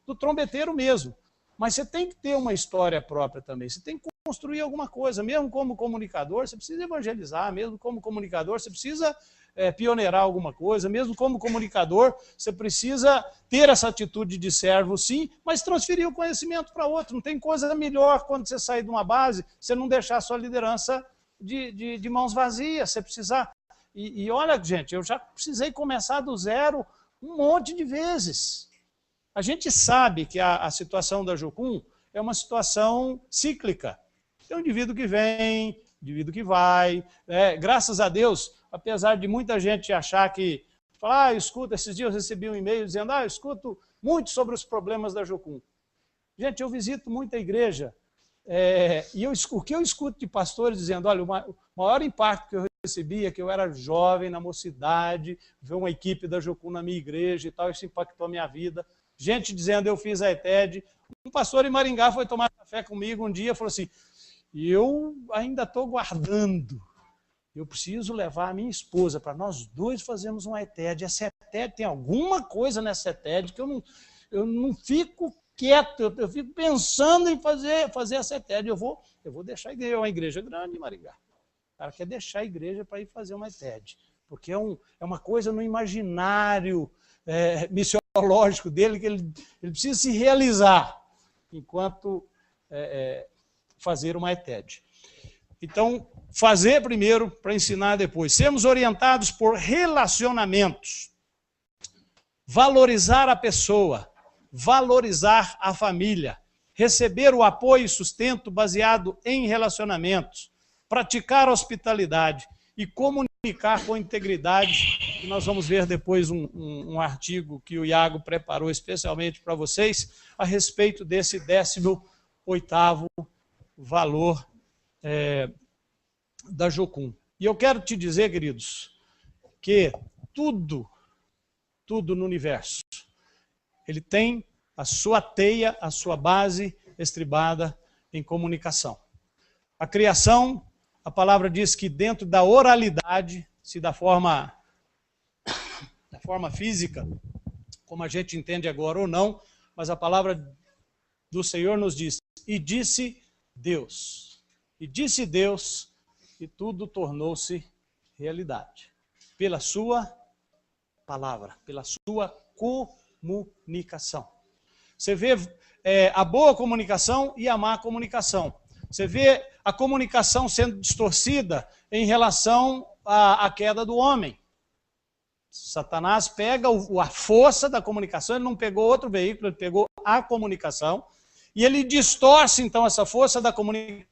do trombeteiro mesmo. Mas você tem que ter uma história própria também. Você tem que construir alguma coisa. Mesmo como comunicador, você precisa evangelizar. Mesmo como comunicador, você precisa pioneirar alguma coisa. Mesmo como comunicador, você precisa ter essa atitude de servo, sim, mas transferir o conhecimento para outro. Não tem coisa melhor quando você sair de uma base, você não deixar a sua liderança de mãos vazias. Você precisar... E olha, gente, eu já precisei começar do zero um monte de vezes. A gente sabe que a situação da Jocum é uma situação cíclica. Tem um indivíduo que vem, indivíduo que vai. Graças a Deus, apesar de muita gente achar que... Falar, escuta, esses dias eu recebi um e-mail dizendo, eu escuto muito sobre os problemas da Jocum. Gente, eu visito muita igreja, e o que eu escuto de pastores dizendo, olha, o maior impacto que eu recebi é que eu era jovem, na mocidade, ver uma equipe da Jocum na minha igreja e tal, isso impactou a minha vida. gente dizendo, eu fiz a ETED. Um pastor em Maringá foi tomar café comigo um dia e falou assim, eu ainda estou guardando, eu preciso levar a minha esposa para nós dois fazermos uma ETED. Essa ETED, tem alguma coisa nessa ETED que eu não fico quieto, eu fico pensando em fazer essa ETED. Eu vou deixar a igreja, é uma igreja grande em Maringá. O cara quer deixar a igreja para ir fazer uma ETED, porque é uma coisa no imaginário missiológico dele que ele precisa se realizar enquanto fazer uma ETED. Então, fazer primeiro para ensinar depois. Sermos orientados por relacionamentos. Valorizar a pessoa, valorizar a família, receber o apoio e sustento baseado em relacionamentos, praticar hospitalidade e comunicar com integridade. E nós vamos ver depois um artigo que o Iago preparou especialmente para vocês a respeito desse 18º valor da Jocum. E eu quero te dizer, queridos, que tudo no universo, ele tem a sua teia, a sua base estribada em comunicação. A criação, a palavra diz que dentro da oralidade, se da forma física, como a gente entende agora ou não, mas a palavra do Senhor nos diz, e disse Deus, e tudo tornou-se realidade, pela sua palavra, pela sua comunicação. Você vê a boa comunicação e a má comunicação. Você vê a comunicação sendo distorcida em relação à queda do homem. Satanás pega a força da comunicação, ele não pegou outro veículo, ele pegou a comunicação, e ele distorce então essa força da comunicação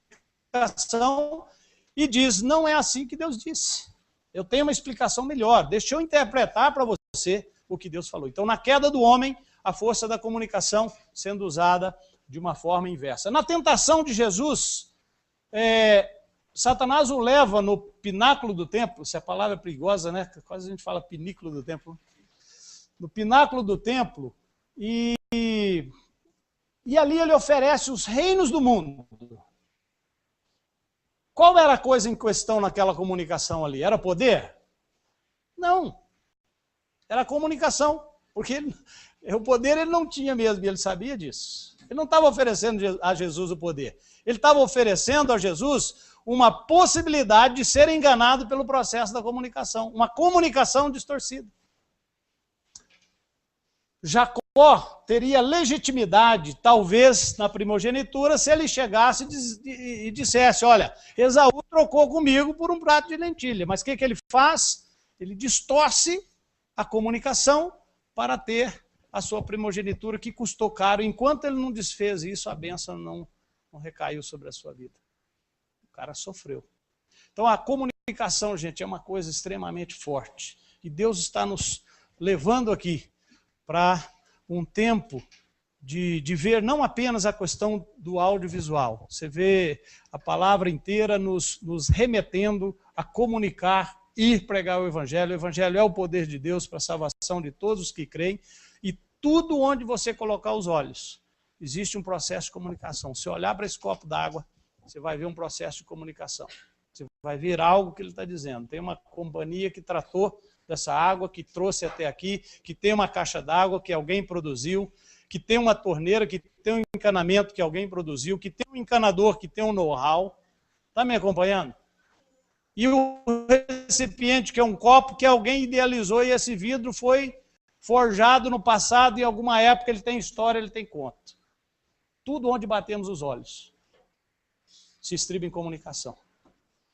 e diz, não é assim que Deus disse. Eu tenho uma explicação melhor, deixa eu interpretar para você o que Deus falou. Então, na queda do homem, a força da comunicação sendo usada de uma forma inversa. Na tentação de Jesus, Satanás o leva no pináculo do templo, se a palavra é perigosa, né? Quase a gente fala pinículo do templo. No pináculo do templo, e ali ele oferece os reinos do mundo. Qual era a coisa em questão naquela comunicação ali? Era poder? Não. Era comunicação, porque o poder ele não tinha mesmo, e ele sabia disso. Ele não estava oferecendo a Jesus o poder. Ele estava oferecendo a Jesus uma possibilidade de ser enganado pelo processo da comunicação, uma comunicação distorcida. Jacó teria legitimidade, talvez, na primogenitura, se ele chegasse e dissesse, olha, Esaú trocou comigo por um prato de lentilha. Mas o que ele faz? Ele distorce a comunicação para ter a sua primogenitura, que custou caro. Enquanto ele não desfez isso, a bênção não recaiu sobre a sua vida. O cara sofreu. Então a comunicação, gente, é uma coisa extremamente forte. E Deus está nos levando aqui para um tempo de ver não apenas a questão do audiovisual. Você vê a palavra inteira nos remetendo a comunicar, ir pregar o Evangelho. O Evangelho é o poder de Deus para a salvação de todos os que creem. E tudo onde você colocar os olhos, existe um processo de comunicação. Se olhar para esse copo d'água, você vai ver um processo de comunicação. Você vai ver algo que ele está dizendo. Tem uma companhia que tratou dessa água, que trouxe até aqui, que tem uma caixa d'água que alguém produziu, que tem uma torneira, que tem um encanamento que alguém produziu, que tem um encanador, que tem um know-how. Está me acompanhando? E o recipiente, que é um copo que alguém idealizou, e esse vidro foi forjado no passado, e em alguma época ele tem história, ele tem conto. Tudo onde batemos os olhos se estriba em comunicação.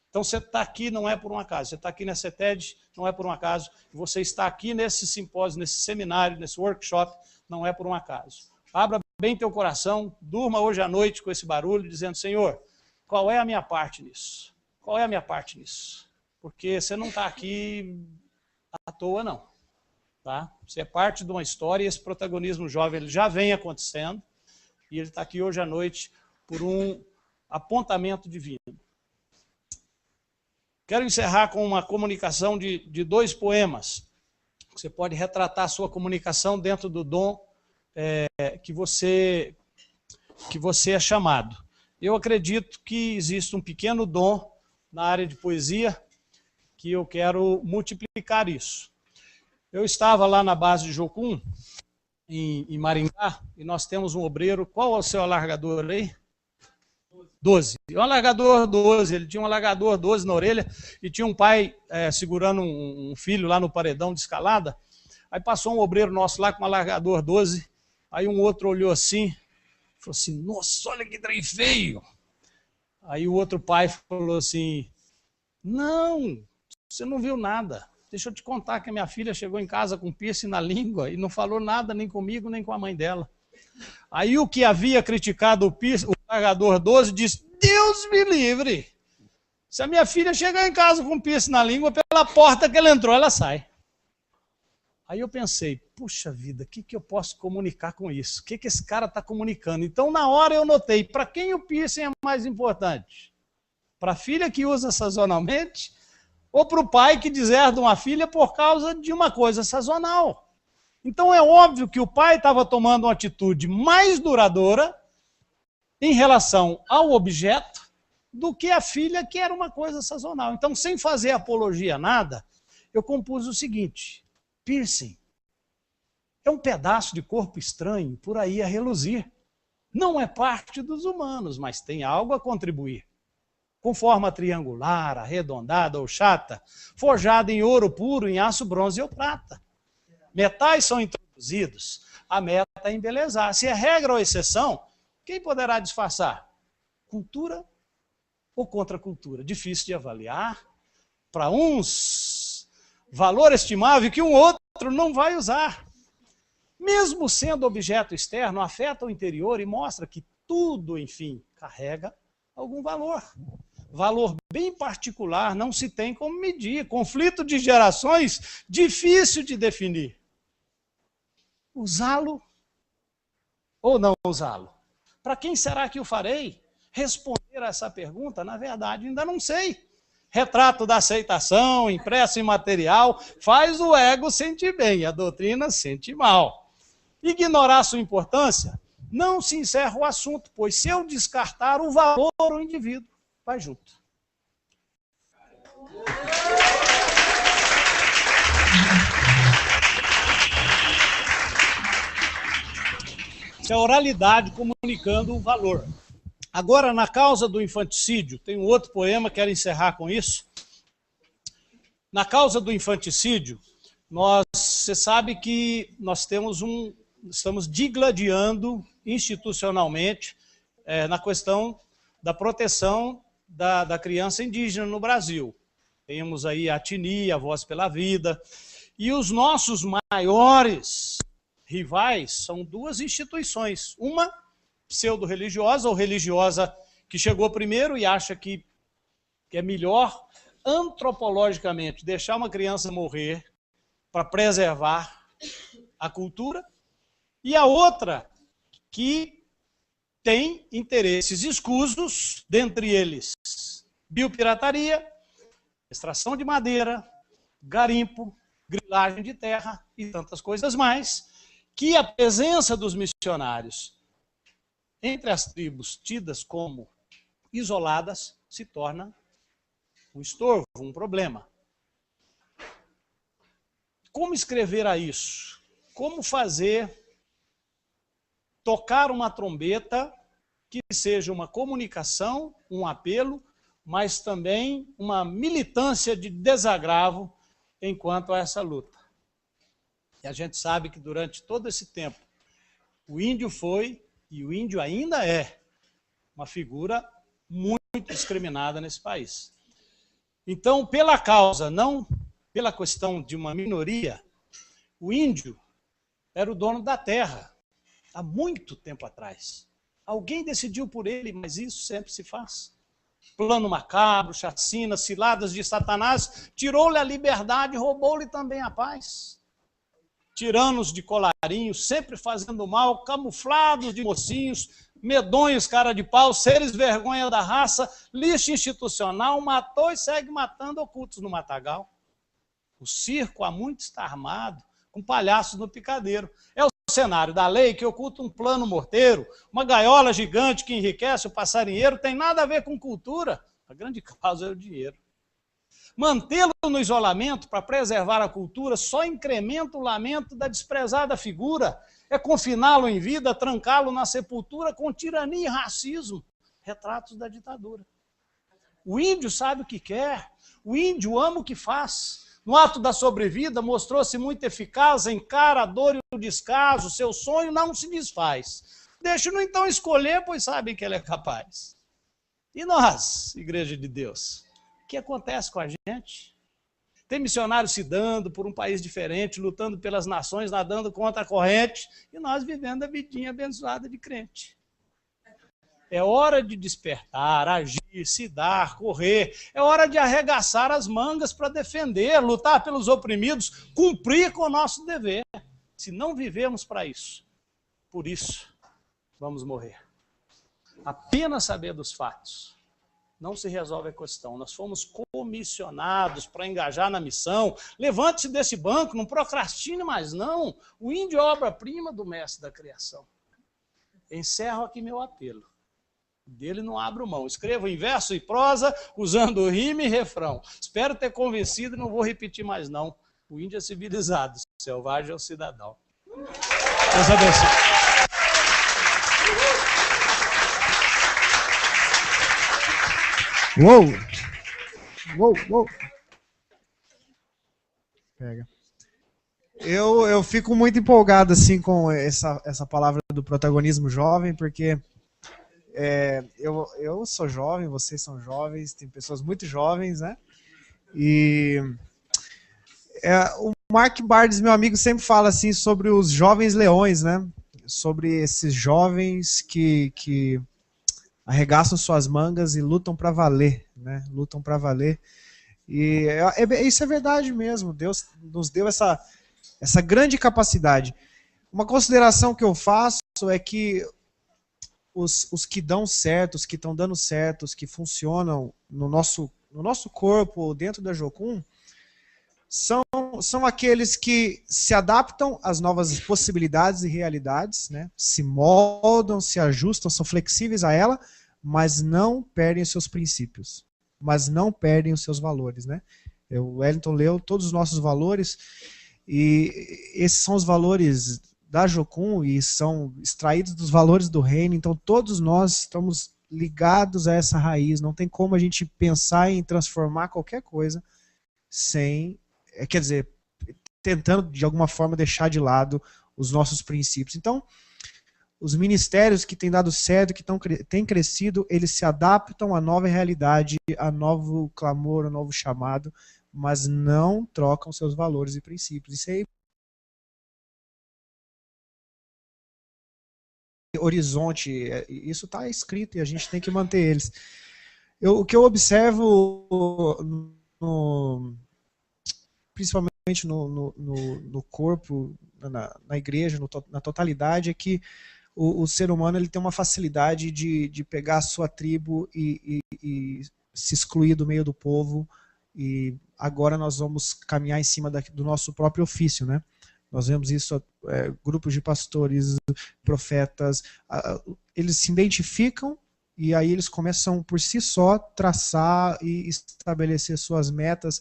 Então você está aqui não é por um acaso, você está aqui nessa ETED não é por um acaso, e você está aqui nesse simpósio, nesse seminário, nesse workshop, não é por um acaso. Abra bem teu coração, durma hoje à noite com esse barulho, dizendo, Senhor, qual é a minha parte nisso? Qual é a minha parte nisso? Porque você não está aqui à toa, não. Tá? Você é parte de uma história, e esse protagonismo jovem ele já vem acontecendo, e ele está aqui hoje à noite por um apontamento divino. Quero encerrar com uma comunicação de 2 poemas. Você pode retratar a sua comunicação dentro do dom que você é chamado. Eu acredito que existe um pequeno dom na área de poesia que eu quero multiplicar isso. Eu estava lá na base de Jocum, em Maringá, e nós temos um obreiro. Qual é o seu alargador aí? 12. Um alargador 12, ele tinha um alargador 12 na orelha e tinha um pai segurando um filho lá no paredão de escalada. Aí passou um obreiro nosso lá com um alargador 12, aí um outro olhou assim, falou assim, nossa, olha que trem feio. Aí o outro pai falou assim, não, você não viu nada. Deixa eu te contar que a minha filha chegou em casa com piercing na língua e não falou nada nem comigo, nem com a mãe dela. Aí o que havia criticado o largador 12 disse, Deus me livre. Se a minha filha chegar em casa com piercing na língua, pela porta que ela entrou, ela sai. Aí eu pensei, puxa vida, o que eu posso comunicar com isso? O que esse cara está comunicando? Então, na hora eu notei, para quem o piercing é mais importante? Para a filha que usa sazonalmente ou para o pai que deserda uma filha por causa de uma coisa sazonal? Então é óbvio que o pai estava tomando uma atitude mais duradoura em relação ao objeto do que a filha, que era uma coisa sazonal. Então, sem fazer apologia a nada, eu compus o seguinte, piercing é um pedaço de corpo estranho por aí a reluzir. Não é parte dos humanos, mas tem algo a contribuir. Com forma triangular, arredondada ou chata, forjada em ouro puro, em aço, bronze ou prata. Metais são introduzidos, a meta é embelezar. Se é regra ou exceção, quem poderá disfarçar? Cultura ou contracultura? Difícil de avaliar. Para uns, valor estimável que um outro não vai usar. Mesmo sendo objeto externo, afeta o interior e mostra que tudo, enfim, carrega algum valor. Valor bem particular, não se tem como medir. Conflito de gerações, difícil de definir. Usá-lo ou não usá-lo? Para quem será que eu farei? Responder a essa pergunta, na verdade, ainda não sei. Retrato da aceitação, impresso em material, faz o ego sentir bem, a doutrina sente mal. Ignorar sua importância, não se encerra o assunto, pois se eu descartar o valor, o indivíduo vai junto. Isso é a oralidade comunicando o valor. Agora, na causa do infanticídio, tem um outro poema, quero encerrar com isso. Na causa do infanticídio, você sabe que nós estamos digladiando institucionalmente na questão da proteção da criança indígena no Brasil. Temos aí a ATNI, a Voz pela Vida, e os nossos maiores rivais são duas instituições, uma pseudo-religiosa ou religiosa que chegou primeiro e acha que é melhor antropologicamente deixar uma criança morrer para preservar a cultura, e a outra que tem interesses escusos, dentre eles biopirataria, extração de madeira, garimpo, grilagem de terra e tantas coisas mais, que a presença dos missionários entre as tribos tidas como isoladas se torna um estorvo, um problema. Como escrever a isso? Como tocar uma trombeta que seja uma comunicação, um apelo, mas também uma militância de desagravo enquanto a essa luta. E a gente sabe que durante todo esse tempo, o índio foi, e o índio ainda é, uma figura muito discriminada nesse país. Então, pela causa, não pela questão de uma minoria, o índio era o dono da terra, há muito tempo atrás. Alguém decidiu por ele, mas isso sempre se faz. Plano macabro, chacina, ciladas de Satanás, tirou-lhe a liberdade e roubou-lhe também a paz. Tiranos de colarinho, sempre fazendo mal, camuflados de mocinhos, medonhos, cara de pau, seres vergonha da raça, lixo institucional, matou e segue matando ocultos no matagal. O circo há muito está armado, com palhaços no picadeiro. É o cenário da lei que oculta um plano morteiro, uma gaiola gigante que enriquece o passarinheiro, tem nada a ver com cultura. A grande causa é o dinheiro. Mantê-lo no isolamento para preservar a cultura só incrementa o lamento da desprezada figura. É confiná-lo em vida, trancá-lo na sepultura com tirania e racismo. Retratos da ditadura. O índio sabe o que quer, o índio ama o que faz. No ato da sobrevida, mostrou-se muito eficaz, encara a dor e o descaso, seu sonho não se desfaz. Deixe-no então escolher, pois sabem que ele é capaz. E nós, Igreja de Deus, o que acontece com a gente? Tem missionários se dando por um país diferente, lutando pelas nações, nadando contra a corrente, e nós vivendo a vidinha abençoada de crente. É hora de despertar, agir, se dar, correr. É hora de arregaçar as mangas para defender, lutar pelos oprimidos, cumprir com o nosso dever. Se não vivemos para isso, por isso, vamos morrer. Apenas saber dos fatos não se resolve a questão. Nós fomos comissionados para engajar na missão. Levante-se desse banco, não procrastine mais não. O índio é obra-prima do mestre da criação. Encerro aqui meu apelo. Dele não abro mão. Escrevo em verso e prosa, usando rima e refrão. Espero ter convencido e não vou repetir mais não. O índio é civilizado, o selvagem é o cidadão. Deus abençoe. Uou! Uou, uou! Pega. Eu fico muito empolgado assim com essa palavra do protagonismo jovem, porque eu sou jovem, vocês são jovens, tem pessoas muito jovens, né? E o Mark Barnes, meu amigo, sempre fala assim sobre os jovens leões, né? Sobre esses jovens que arregaçam suas mangas e lutam para valer, né? Lutam para valer. E isso é verdade mesmo. Deus nos deu essa grande capacidade. Uma consideração que eu faço é que os que dão certo, os que estão dando certo, os que funcionam no nosso corpo, dentro da Jocum, são aqueles que se adaptam às novas possibilidades e realidades, né? Se moldam, se ajustam, são flexíveis a ela, mas não perdem os seus princípios, mas não perdem os seus valores, né? O Wellington leu todos os nossos valores, e esses são os valores da Jocum e são extraídos dos valores do reino, então todos nós estamos ligados a essa raiz, não tem como a gente pensar em transformar qualquer coisa sem, quer dizer, tentando de alguma forma deixar de lado os nossos princípios. Então, os ministérios que têm dado certo, que têm crescido, eles se adaptam à nova realidade, a novo clamor, a novo chamado, mas não trocam seus valores e princípios. Isso aí, horizonte, isso está escrito e a gente tem que manter eles. O que eu observo, principalmente no corpo, na igreja, na totalidade, é que o ser humano ele tem uma facilidade de pegar a sua tribo e se excluir do meio do povo, e agora nós vamos caminhar em cima do nosso próprio ofício, né? Nós vemos isso, grupos de pastores, profetas, eles se identificam e aí eles começam por si só traçar e estabelecer suas metas.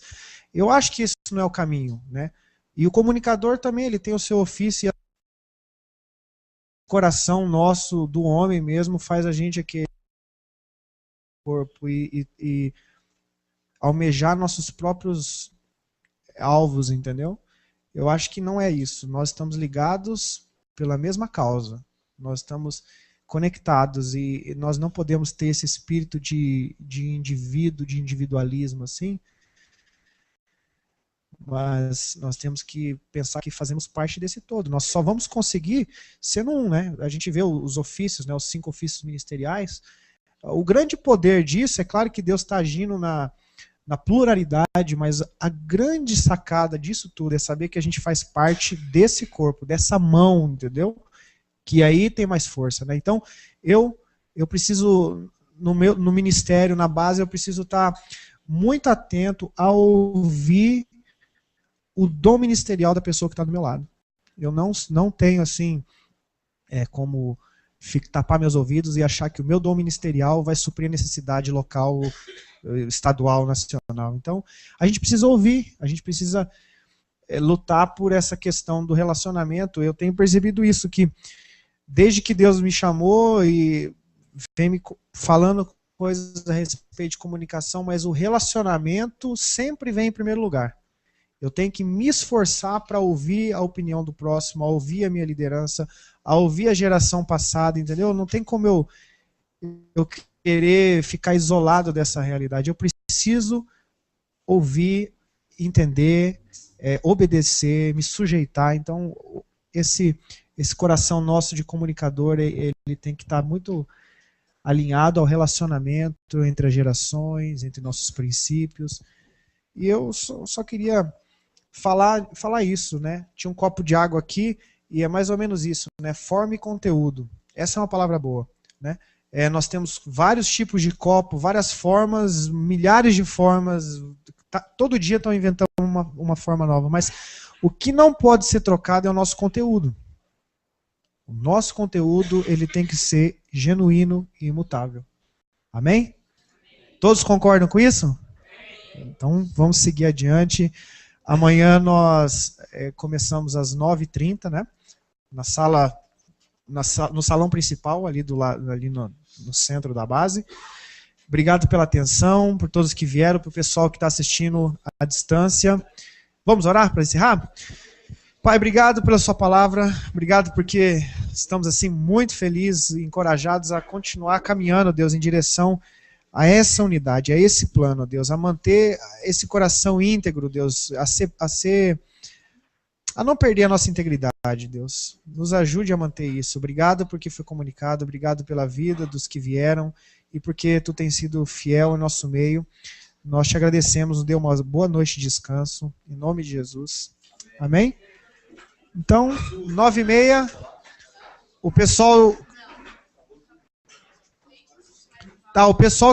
Eu acho que isso não é o caminho, né? E o comunicador também, ele tem o seu ofício, e o coração nosso, do homem mesmo, faz a gente aquele corpo e almejar nossos próprios alvos, entendeu? Eu acho que não é isso. Nós estamos ligados pela mesma causa. Nós estamos conectados e nós não podemos ter esse espírito de indivíduo, de individualismo assim, mas nós temos que pensar que fazemos parte desse todo. Nós só vamos conseguir sendo um, né? A gente vê os ofícios, né? Os 5 ofícios ministeriais. O grande poder disso, é claro que Deus está agindo na pluralidade, mas a grande sacada disso tudo é saber que a gente faz parte desse corpo, dessa mão, entendeu? Que aí tem mais força, né? Então, eu preciso, no ministério, na base, eu preciso estar muito atento a ouvir o dom ministerial da pessoa que está do meu lado. Eu não tenho assim como tapar meus ouvidos e achar que o meu dom ministerial vai suprir a necessidade local, estadual, nacional. Então, a gente precisa ouvir, a gente precisa lutar por essa questão do relacionamento. Eu tenho percebido isso, que desde que Deus me chamou e vem me falando coisas a respeito de comunicação, mas o relacionamento sempre vem em primeiro lugar. Eu tenho que me esforçar para ouvir a opinião do próximo, a ouvir a minha liderança, a ouvir a geração passada, entendeu? Não tem como eu querer ficar isolado dessa realidade. Eu preciso ouvir, entender, obedecer, me sujeitar. Então, esse coração nosso de comunicador, ele tem que estar muito alinhado ao relacionamento entre as gerações, entre nossos princípios. E eu só queria falar isso, né? Tinha um copo de água aqui e é mais ou menos isso, né? Forma e conteúdo. Essa é uma palavra boa, né? Nós temos vários tipos de copo, várias formas, milhares de formas. Todo dia estão inventando uma forma nova, mas o que não pode ser trocado é o nosso conteúdo. O nosso conteúdo, ele tem que ser genuíno e imutável. Amém? Todos concordam com isso? Então, vamos seguir adiante. Amanhã nós começamos às 9h30, né? No salão principal, ali no centro da base. Obrigado pela atenção, por todos que vieram, para o pessoal que está assistindo à distância. Vamos orar para encerrar? Pai, obrigado pela sua palavra, obrigado porque estamos assim muito felizes e encorajados a continuar caminhando, Deus, em direção a essa unidade, a esse plano, Deus, a manter esse coração íntegro, Deus, a não perder a nossa integridade, Deus. Nos ajude a manter isso. Obrigado porque foi comunicado, obrigado pela vida dos que vieram e porque tu tens sido fiel em nosso meio. Nós te agradecemos, nos dê uma boa noite de descanso, em nome de Jesus. Amém? Então, 9h30, o pessoal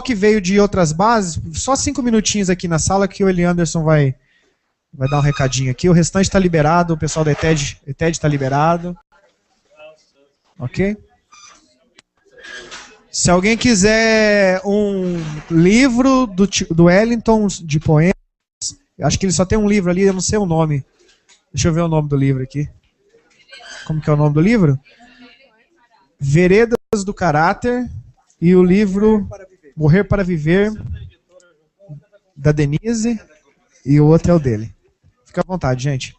que veio de outras bases, só 5 minutinhos aqui na sala que o Eli Anderson vai dar um recadinho aqui. O restante está liberado, o pessoal da ETED está liberado. Ok? Se alguém quiser um livro do Wellington de poemas, acho que ele só tem um livro ali, eu não sei o nome. Deixa eu ver o nome do livro aqui. Como que é o nome do livro? Veredas do Caráter e o livro Morrer para Viver, da Denise, e o outro é o dele. Fica à vontade, gente.